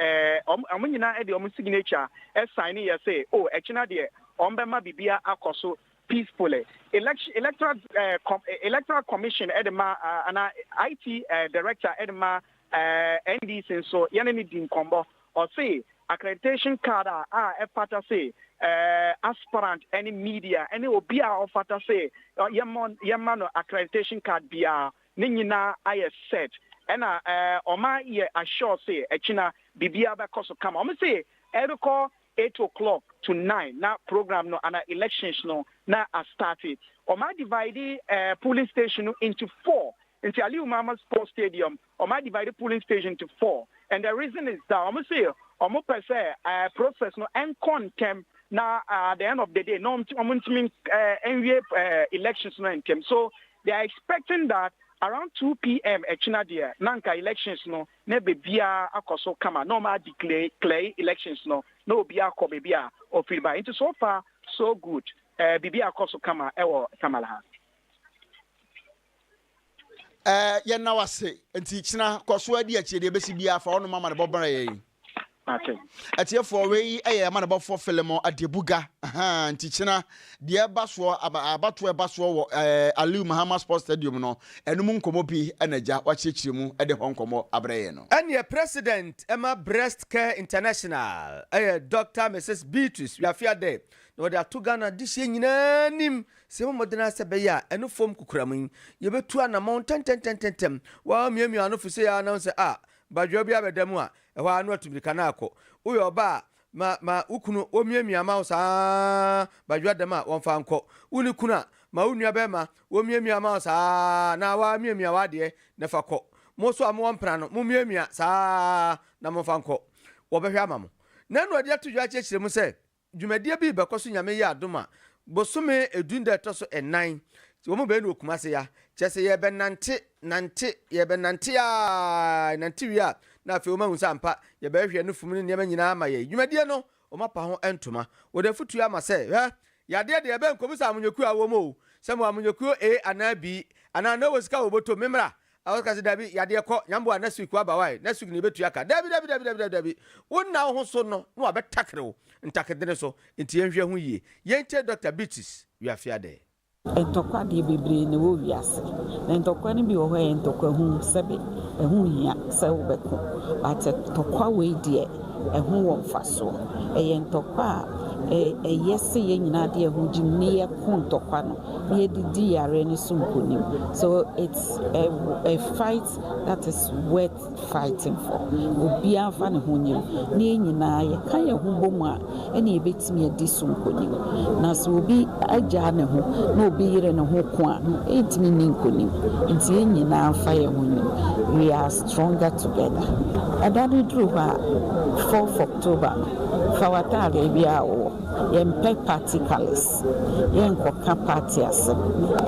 omunyina e de om signature assign ya say oh echina de ombe ma bibia akoso peacefully. Electoral Commission Edema and IT Director Edema NDC so yaneni din combo or say accreditation card fata say aspirant any media any obia or fata say yamano accreditation card bia ninyina I set and oma ye assure say echina bibia ba koso kama om say edoko 8:00 to 9 na program no and elections no na started. Oma divide polling station into 4. Into Aliu Mahama Sports Stadium, Oma divide polling station into 4. And the reason is that Oma say Oma per se process no and contem na at the end of the day no elections no intem. So they are expecting that around 2 p.m. echina dia nanka elections no ne bebia akoso kama normal declare elections no bia ko bebia o filba into so far so good bibia akoso kama ewo kamala ye na wase enti china koso adi achi de besi bia fa ono mama ne bobara ye Okay. Atie for we man about for film adebuga ntichina de baso abato baso wo Aliu Mahama Sports Stadium no enum nkomo bi enaja wachichiri mu de honkomo abreye no And President Emma Breast Care International, Dr. Mrs. Beatrice, we are fear there. No, they are two Ghana this year in nim. Se mo modena se be ya eno fom kukuramun. Ye be tu na mountain 10. Wa miemi anu fu se ya announce badwo bia bedam a e wa anu atubirika na akọ. Uyo ba ma ukunu o miemi ama sa badwo adam a won fa nkọ. Uni kuna ma unua be ma o miemi ama sa na wa miemi wa de na fa kọ. Moso amo mpra no mo miemia saa na mo fa nkọ wo behwe amamo na no ade atudwa chechire mu se dwumadie bi bekoso nyame ya adoma bosome edunda toso enan wo mo be no okumase ya chese ye be nante wi na afi wo ma hunsa ampa ye be hwe no fum ne nyama nyina ma ye dwumadie no o mapa ho entoma wo da futu ama se ya de be nkobusa amunyoku a wo mo se mo amunyoku ana bi ana no wosika wo boto memra awaka dabi yade ko nyambo next week wa bawai next week ni betu aka dabi wonna ho so no no abetakrewo ntakedene so nti yenhwe ho yie yente Dr. Beatrice we afia there entokwa de bebre ne wo wiase na entokwa ne bi wo ho entokwa hu sebe ehu hia se wo beko ate tokwa we die ehu wo mfaso entokwa yesi ye nyina de ehu jimne ye kontokwa no ye didi yare ne sunkonim so it's a fight that is worth fighting for obi afa ne ho nyim ne nyina ye kan ye hu bomu a ene ebetimi adi sunkonim na so obi agya ne ho na obi yire ne ho ko a etimi ni nkonim nti ye nyina afa ye ho nyim we are stronger together adani dru ha 4th October fawatale bia wo yempe party colors yenkoka party asem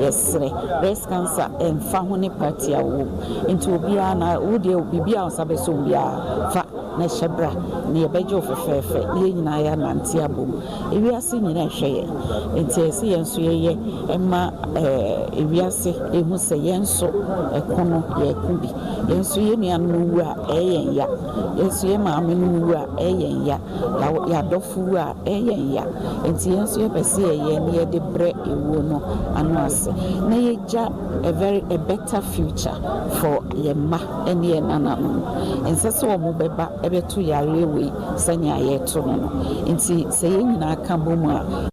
yesre breast cancer emfa ho ne party awo nti obi ana wo de bibia osabeso bia fa na shebra ne yebejo fefefe ye nyina ya nanti abom ewiase nyina hweye nti ese yenso ye emma ewiase ehu se yenso ekono ye kubi yenso ye nuanu a eyen ya yenso ye maame nu a eyen ya ya dofu a eyen ya nti yenso ye pese ye ne de bre ewo no anu ase na ye ja a better future for yemma ene ye nanam nsese wo mo beba ebetu yare we sanya yeto no nti se ye nyina aka bomu a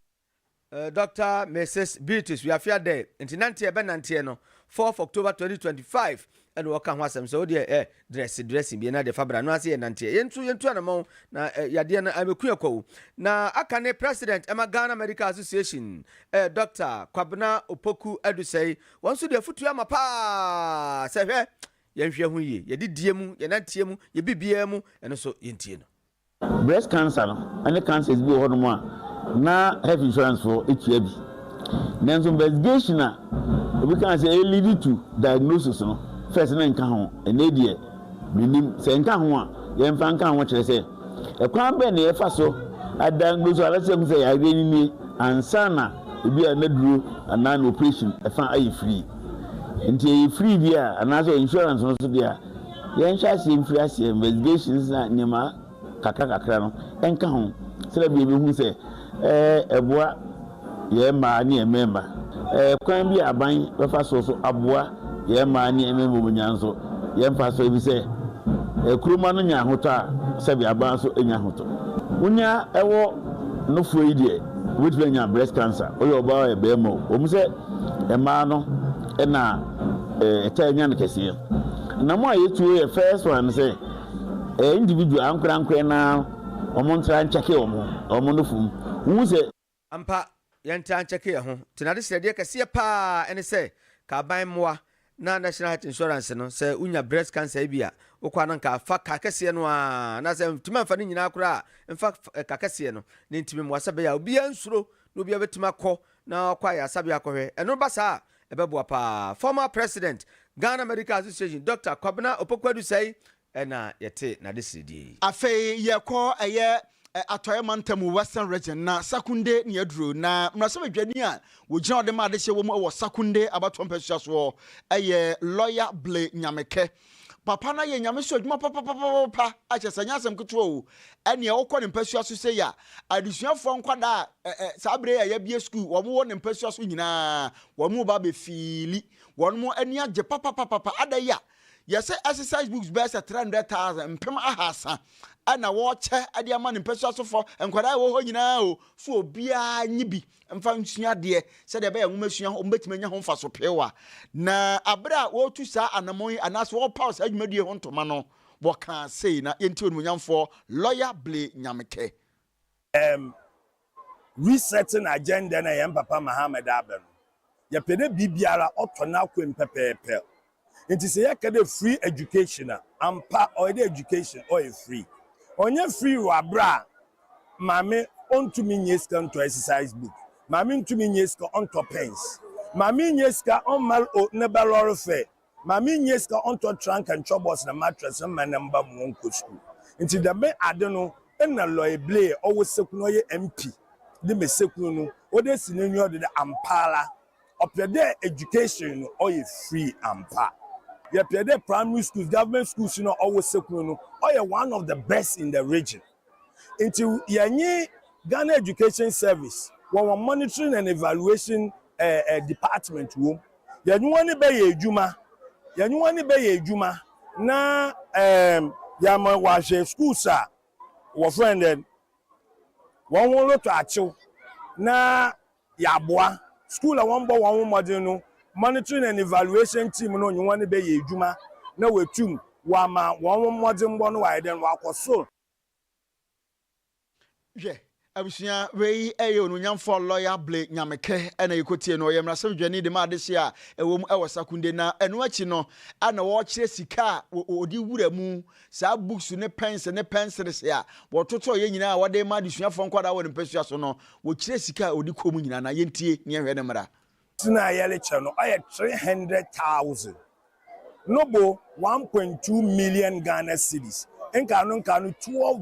Dr. Mrs. Beatrice we afia there nti nante ebe nante no 4th October 2025 and waka ho asem so de dressing bi na de fabra no ase ye nante yentu anamo na yade na ameku akwo na aka ne president Emma Ghana Medical Association Dr. Kwabena Opoku adusei wonso de futu ama pa se hwe yenhwe ho yie ye didie mu ye nantie mu ye bibia mu eno so yentie no breast cancer no any cancers bi ho no mu a na health insurance for etua bi then some investigation we can say lead to diagnosis no first na nka ho ene die minim se nka ho a ye mfa nka ho kire se e kwa be na ye fa so diagnose ala se mu se ya re ni ansa na ebi a na duro ana na operation e fa ayi free nti e free dia ana so insurance no so dia ye ncha se free as investigations na nyama kakra no enka ho se bi hu se eboa ye ma ni ememba kwan bi aban we fa so aboa ye ma ni ememba bunyanso ye mfa so bi se kuruma no nya hoto a se bi aban so enya hoto unya ewo no fuyi die which nya breast cancer oyo oba e be mo o mu se ema no na etanya no kese na mo ayetu ye first one say individual ankran na omontra nchake omo no fum wu se ampa yenta ncheke ho tinade sede kese pa ene se ka ban moa na national health insurance no se unya breast cancer bia okwa na nka fa ka kese no a na se tima fa ni nyina akura mfa ka kese no ne ntimi mo asabe ya obi ansuro no obi abetima kọ na kwa ya asabe akọhwe eno ba sa ebebo pa former president Ghana Medical Association Dr. Kwabena Opoku say ena yete na desidi afei yekọ eye atoye mantamu western region na sakunde ne aduro na mraso badwani a wogina ode ma ade hye wo mu wo sakunde abato mpesua so eye lawyer Ble Nyameke papa na ye nyame so adwuma papa akyesanya asem ketewa o ene wokɔ ne mpasua so sɛ ya adusuafo nkwada saa bre ya bie school wo mo ne mpasua so nyinaa wo mo ba be fili wo mo ani agye papa adaya yɛsɛ exercise books bɛsɛ 300,000 mpem ahasa ana wɔkyɛ ade ama ne mpasua so fo nkwada wo hɔ nyinaa o fo obia nyibi mfa nsua de sɛ de bɛyɛ nwoma sua o mbetime nya ho mfa so pewa na abra wo tu sa anamon anas wo pause adwumadie ho ntoma no wɔka sei na yɛnti onumunyamfo lawyer Blay Nyameke resetting agenda na yɛn papa Mohammed Abel yɛpɛde bibiara ɔtɔna kwem pɛpɛɛpɛ nti sɛ yɛkɛde free education ampa or the education or free onye free wɔ abra mame ontumi nye sika to exercise book mame ntumi nye sika onto pens mame nye sika on mal o ne balor fe mame nye sika onto trunk and chobos na mattress man namba mu nko school nti da me ade no na Lawyer Blay owo sekunu ye MP de me sekunu no o de sinenyo de ampala opede education or free ampa yepede primary schools government schools no owo sekunu no or one of the best in the region into yenye Ghana Education Service when monitoring and evaluation department wo yenyuani be ejuma na yama wahwe schools a wo friend won won lo to achew na yaboa school a won bo won modern no monitoring and evaluation team no nyuani be ejuma na wetum wa ma won modern bo no wa den wa kwaso yeah abusia wei onunyamfo lawyer Blay Nyameke ena yikotie no yemra sem dwani de ma de se a ewom ewosakunde na enu achi no ana wo kire sika odi wura mu sa books ne pens ne pencils ya wo toto ye nyina wo de ma de suafo nkwada wo ne pesua so no wo kire sika odi komu nyina na yentie ne hwe ne mra tina yele che no aye 300,000 nobo 1.2 million Ghana cedis nkanu 12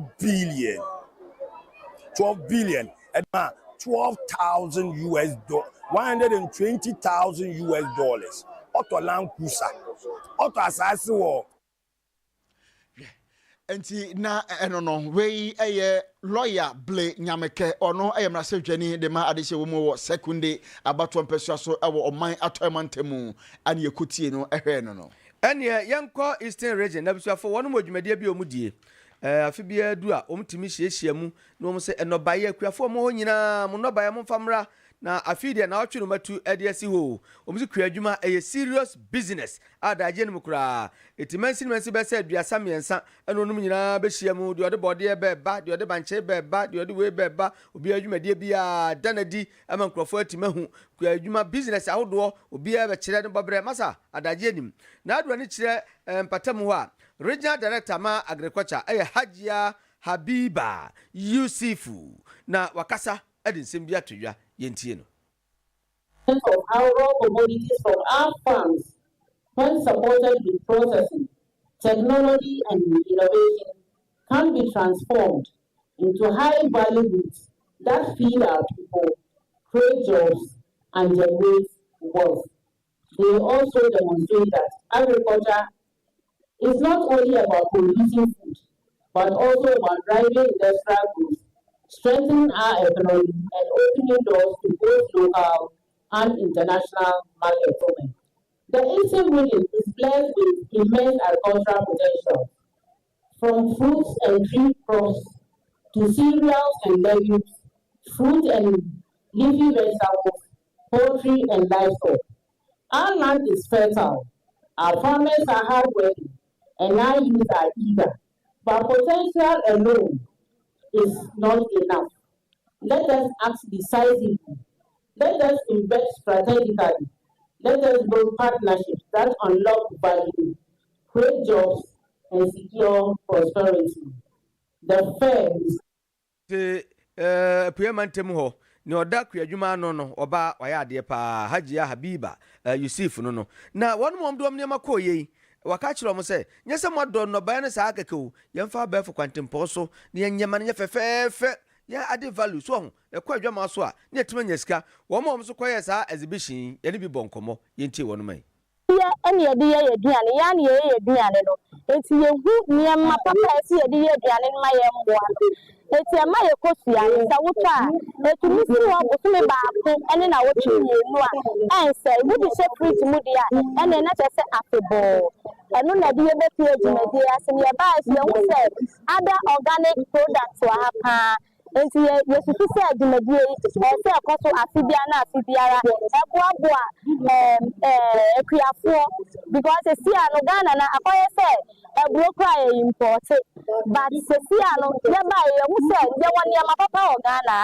billion and 12,000 US dollars, 120,000 US dollars. Auto land cruiser, auto assassin war. Enti na no wei lawyer Blay Nyameke ono ayemra sedwani de ma adehye wo mu wo secondary abato mpesua so ewo oman atoemantemu ani ekotie no ehwe no ene yenko Eastern region na bisuafo wono modwumade bi omudie afibia du a omtimi hyiehia mu na om se enobaye akuafo mo ho nyina mo nobaye mo famra na afidie na otwe no matu ade asi ho omzi kua adwuma serious business adaje no mukura etimansi be se aduasa miensa eno no nyina be hia mu de ode bode be ba de ode banche be ba de ode we be ba obi adwumade bia danadi ama nkrofo atimahu kua adwuma business ahodo obi be kire no bobre masa adaje nim na ado ni kire mpatam ho a regional director ma agriculture Hajia Habiba Yusufu na wakasa nsem bi atodwa yentie no of our raw commodities from our farms when supported with processing, technology and innovation can be transformed into high-value goods that feed our people, create jobs, and generate wealth. They also demonstrate that agriculture is not only about producing food, but also about driving industrial growth, strengthening our economy, and opening doors to both local and international market women. The Eastern region is blessed with immense agricultural potential, from fruits and tree crops to cereals and legumes, fruit and leafy vegetables, poultry and livestock. Our land is fertile, our farmers are hardworking, and our youth are eager. But potential alone is not enough. Let us act decisively. Let us invest strategically. Let us build partnerships that unlock value, create jobs, and secure prosperity. The fair is Puemantem ho ni oda kuadwuma no oba waya ade pa Hajia Habiba Yusufu no na wonu momdom ne makoye waka kire mo se nyese modon no ba ne sa akeke yemfa ba fo kwantempo so ne nyema ne fefefe ya ade value so ho ekwa adwama so a ne etima nyesika wo mo so koye sa exhibition ye ne bi bonkomo yentie wonu mai ya ene ye de ye aduane ya ne ye aduane no eti yehu nneɛma papa esi yɛde yɛ aduane no ma yɛ mboa eti ɛma yɛ kosua nsa wotɔ a etumi si hɔ bosome baako ɛne na wotwe mmienu a ɛnsɛ wode hyɛ fridge mu deɛ a ɛne na kyerɛ sɛ afebɔɔ ɛno na de yɛbɛpie dwumadie ase ne yɛbaa so yɛhu sɛ ada organic products wɔ ha paa enti yɛsusu sɛ dwumadie yi ɛsɛ ɛkɔ so afe bia na afe biara ɛboaboa akuafoɔ because esia no Ghana na akɔyɛ sɛ ɛburo kora yɛ import but esia no yɛbaa yɛhu sɛ yɛwɔ nneɛma papa wɔ Ghana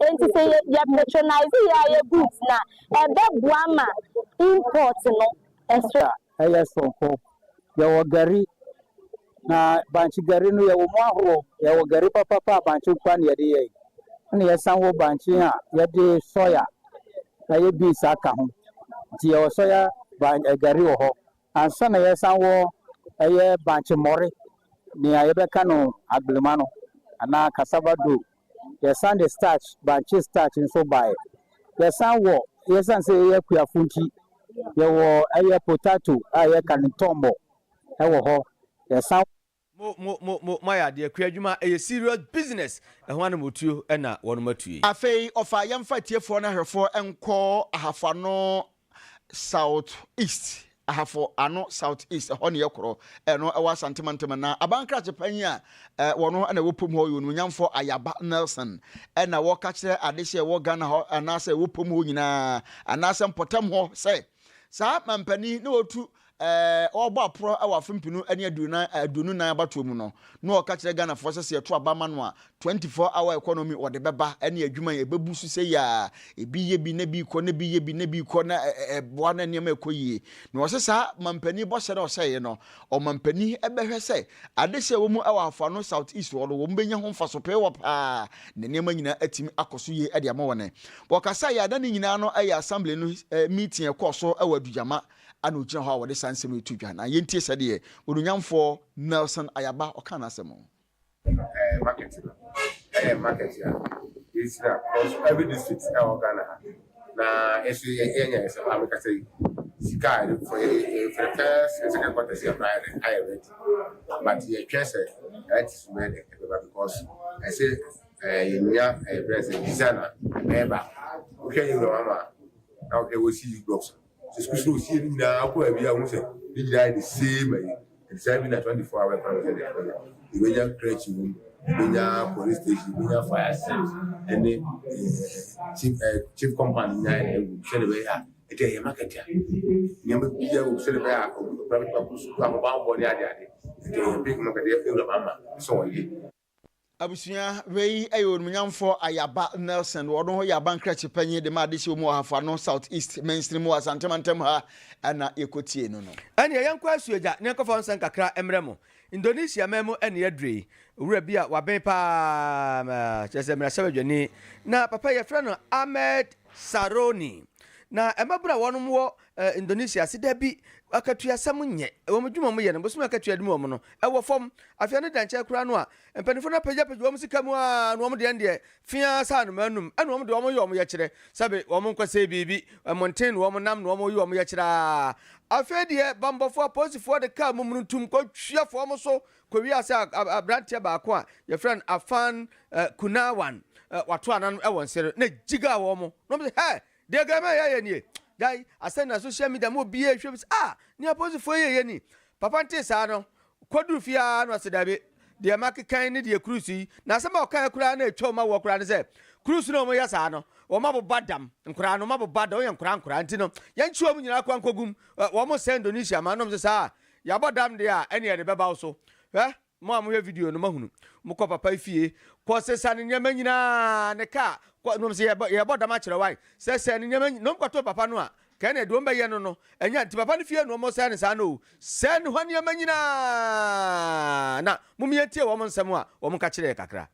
enti sɛ yɛ patronize yɛ goods na ɛbɛboa ma import no ɛsɛ ɛyɛ sonko yɛwɔ gari na banchi gari no yɛwɔ mu ahorow yɛwɔ gari papa banchi kwa ne yɛde yɛ na yɛsan wɔ banchi a yɛde soya na yɛ beans aka ho nti yɛwɔ soya gari wɔ hɔ ansa na yɛsan wɔ ɛyɛ banchi mɔre nea yɛbɛka no aglema no anaa cassava dough yɛsan de starch banchi starch nso bae yɛsan wɔ yɛsan sɛ yɛyɛ kuafo nti yɛwɔ ɛyɛ potato a yɛka ne tombo ɛwɔ hɔ yɛsan mo ya de akua adwuma ɛyɛ serious business ɛho ana motuo ɛna wɔn matue afei ɔfa yɛmfa tiefoɔ na hwɛfoɔ ɛnkɔ ahafano south east ahafo ano south east ɛhɔ ne yɛkorɔ ɛno ɛwɔ asantemantam na abankrakye panyi a wɔno ɛna wɔpom hɔ yɛ onumnyamfo ayaba Nelson ɛna wɔka kyerɛ adehyɛ ɛwɔ Ghana hɔ anaasɛ wɔpom hɔ nyinaa anaasɛ mpɔtam hɔ sɛ saa mampani na wɔtu ɔbɔ apro ɛwɔ afimpinu ɛne adunu nan abatoɔ mu no na ɔka kyerɛ Ghana fo sɛ yɛto abama no a 24-hour economy ɔde bɛba ɛne adwuma yɛ bɛbu so sɛ ya ebi yɛ bi na bi kɔ na bi yɛ bi na bi kɔ na ɛboa na nneɛma ɛkɔ yie na ɔsɛ saa mampani bɔhyɛ na ɔhyɛ no ɔmampani ɛbɛhwɛ sɛ adehyɛ wɔ mu ɛwɔ afano south east wɔ no wɔn bɛnya ho mfaso pɛ wɔ paa na nneɛma nyinaa atimi akɔ so yie ɛde ama wɔn wɔkasa yɛ ada ne nyinaa no ɛyɛ assembly no meeting ɛkɔ so ɛwɔ adujama ana ogyina hɔ a wɔde sansɛm etu dwa na yɛntie sɛdeɛ ononyamfo Nelson Ayaba ɔka na asɛm market is every district Ghana na eso yenya so America say sika for the first and second quarter say Friday I ready but you trust that is made because I say you president designer member okay you know mama now they will see you blocks so see na ko e bia wo say you die the same and 24-hour economy the way you create you police station, fire service, and then chief company nine celebrate a day market. Never be able to celebrate private about body a big market of mama. So abusuya wei ayo onumunyamfo Ayaba Nelson wɔdo ho yɛ abankrakye panyi de ma adehyɛ mu hafa no south east mainstream wa santemantam ha ana ekotie no ɛne yɛnkɔ asuagya ne nkɔfa nsan kakra emremo Indonesia memo ɛne yɛdre owura bi a waben pa kyerɛ mmerɛsɛbadwani na papa yɛfrɛ no Ahmed Saroni na emabra wɔnom wɔ Indonesia se da bi akatua sam nye wɔn dwuma mu yɛ no bosom akatua dum wɔn no ɛwɔ fam afia no dankyɛ kura no a mpanifo no pagya wɔn sika mu a no wɔn de ɛndeɛ fia sa no manum ɛna wɔn de wɔn yɛ wɔn yɛ kyerɛ sabe wɔn nkɔsɛ bibi monten wɔn nam no wɔn yɛ wɔn yɛ kyerɛ afia deɛ bambɔfo aposifoɔ de ka mu muntum kɔtwia fo wɔn so kɔwi ase abranteɛ baako a yɛfrɛ no Afan Kunawan wato anan ɛwɔ nsere na giga wɔn no wɔn sɛ hɛ deɛ gama yɛ nie dai asɛn na social media mo bie hwɛ bis ni aposifo yɛ ni papa nte saa no kɔduru fia no asedabe deɛ makekan ne deɛ cruise yi na asɛm a ɔka kura na etwa ma wɔ kura ne sɛ cruise no mo yɛ saa no wɔn ma bobadam nkura no ma bobada wɔyɛ nkura nti no yɛnchiwa mu nyina kwa nkogum wɔn mo sɛ Indonesia ma no mo sɛ saa yɛabɔdam deɛ a ɛne yɛde bɛbaw so mo a mo hwɛ video no mahunu mo kɔ papa fie kɔ sesa ne nyama nyina ne ka no se yɛbɔdam akyerɛ wai sɛ ne nyama no mkɔto papa no a kan e do mbɛyɛ no no ɛnya nti papa no fie no mo sɛ ne saa no sɛ ne hɔ nyama nyina na mo miɛtie wɔ mo nsɛm a wɔ mo ka kyerɛ kakra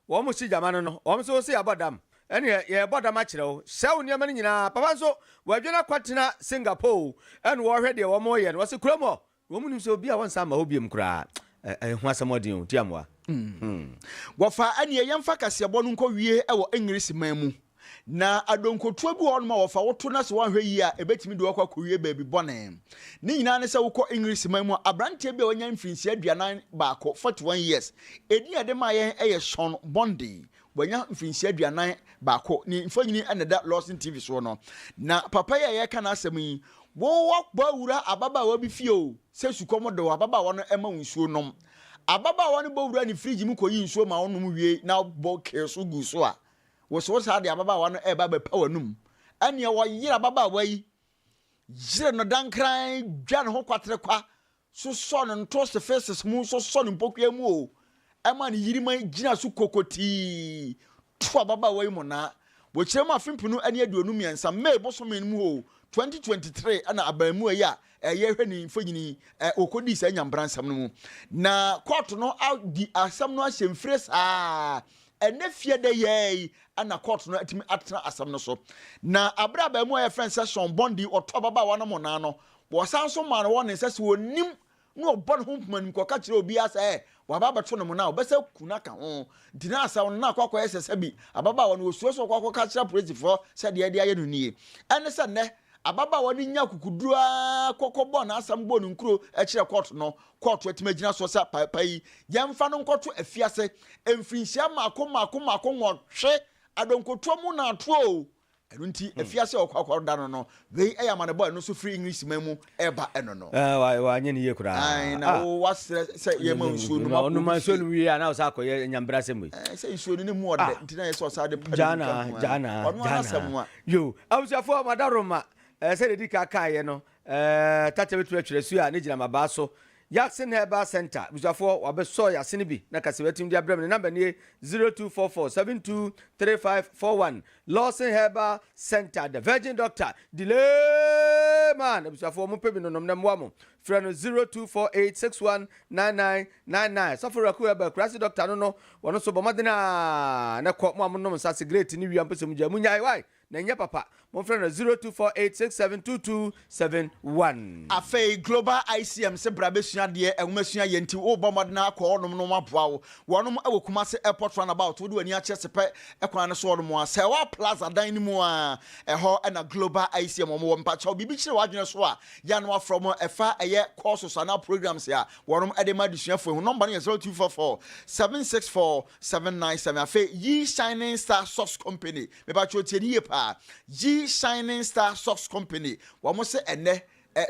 wɔn mo si jamano no wɔn so se abadam ene ye boda ma kire wo sew ne ma nyina papa so wadwena kwatena Singapore ene wo hwe de wo mo ye no wo se kromo wo mu nim se obi a won sa ma obiem kura ho asamodin o Ntiamoah wafa ane yemfa kasebo no nko wie e wo English man mu na adonkotua bi won ma wafa woto na se wahwe yi a ebetimi de wakwa kowie baabi bone ni nyina ne se wokọ English man mu abrantie bi a wanya mfinsi aduanan baako 41 years edi ade ma ye eye Sean Bondi wanya mfinsi aduanan baako ni mfanyini eneda Lawson TV so no na papa ye ka na asem yi wo wakba wura ababa wa bi fie se sukomo de ababa wa no ema nsuo nom ababa wa no bowura ni fridge mu koyi nsuo ma onum wie na bo keso gu so a wo so sa de ababa wa no e ba pa wanum ane wo yira ababa wa yi jire no dankran dwa ne ho kwatere kwa so no nto se faces mu so no mpokua mu o ema ne yiri man gina so kokoti to ababa wa yi mo na wo kire mu afimpinu ane aduonum yensa me boso men mu o 2023 ana abamu ya ye hwe ni mfanyini okodi sa nyambransam no mu na court no di asam no ahyemfire saa ene fie de ye ana court no atimi atena asam no so na abra abamu ya friend session bondi oto baba wa no mo na no wo san so man wo ne sese onim no obon ho mpman ko ka kire obi asa waba bato no mo na obese kuna ka ho dina asa no na akwa esese bi ababa wo no osuo so kwa ka kire police for se de aye no nie ene se ne ababa wani nya kukudua kokobọ na asambo nkuro ekire court no court wetimagina so sa pai yemfa no nkoto afiase emfinhia mako nwotwe adonkoto mu na ato enu nti afiase okwakwa da no we eyama boy no so free English mamu eba eno no wa anye ni ye kura ai na wo wasre se yema nsuo no ma nsuo no wi na so akoye nyambra sem se nsuo ni mu ode ntina ye so sa de jana yo awusiafo madaroma se de dika kaye no tata betu atweresu a ne gina maba so Jackson Herbal Center busuafo wabeso Yasin bi na kase wetim dia brem ne number ne 0244723541 Lawson Herbal Center the Virgin Doctor delay man busuafo mo pebi no nom na mo frɛ no 0248619999 safora ku eba Kwasi doctor no wono so bomadena na kɔ mo nom sa cigarette ni wiam pese mu ja munyai wai na nya papa mo frɛ no 0248672271 afei global ICM se brabesua de enwumasua yenti wo bomadena akɔ nom no maboa wo wonom awokuma se airport runabout wo de wani akyɛ sepe ekwan no so wonom a se wa plaza dan ni mu a ɛhɔ na global ICM mo wo mpacha bibi kyerɛ wadwene so a ya no from ɛfa courses and programs ya wonom edema disuafo number no 0244 764 797 afa Ye Shining Star Socks Company me ba chotie ni pa Ye Shining Star Socks Company wo mo se ene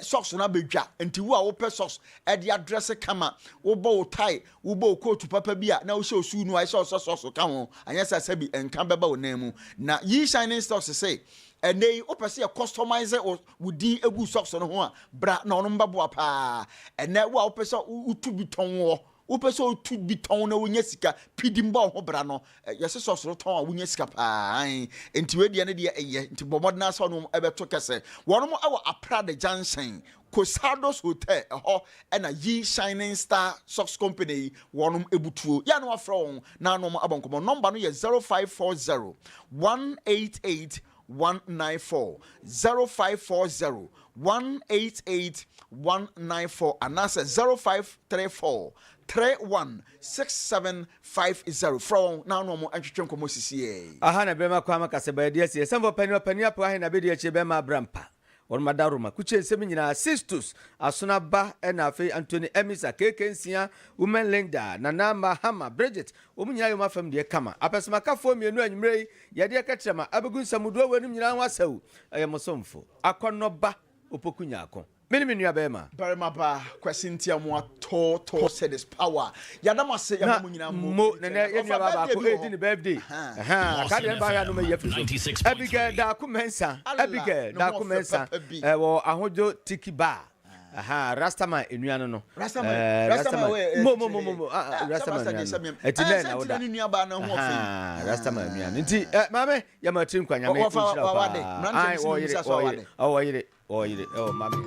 socks na bedwa enti wo a wo pe socks e de address kama wo bo wo tie wo bo coat papa bi a na wo she osu nu ai socks ka ho anya sa sabi enka beba wo na mu na Ye Shining Stocks say and they opese customize or wudi egu socks no ho a bra na ono mbabo pa and na wo opese utu biton wo opese utu biton na wonya sika pidimba ho bra no yese socks no ton a wonya sika pa enti we de ne de eye enti bomodna so no ebeto kese wono mo awo Aprada Junction Cosados Hotel ho na Ye Shining Star Socks Company wonom ebutuo ya no afro na no abonkomo number no ye 0540 188 194 0540 188 194 and that's 0534 316750 from now no mo antwetwe nkomo sisi aha na bema kwa makase ba dia sie sembo pani apo aha na be dia che bema brampa won madaroma kuche sem nyina Sistus asona ba na afi Anthony Emisa kekensia women Linda Nana Mahama Bridget omunyina yo mafam de kama apesema kafo mienu anwumrei ye de katrema abegun samudo wanum nyina ho asawu ayemosomfo Akonoba Opoku Nyarko mini nua bema Barimaba Kwasi Ntiamoah to said this power yadama se ya mu nyina mo na ye nua baba ko e di ni birthday ka de ba ya no me yefi Abigail da kumensa wo ahojo tiki bar Rastama enuano no Rastama etina na woda Rastama enuano nti mame ya matrim kwanya me nshira pa ai wo yire mame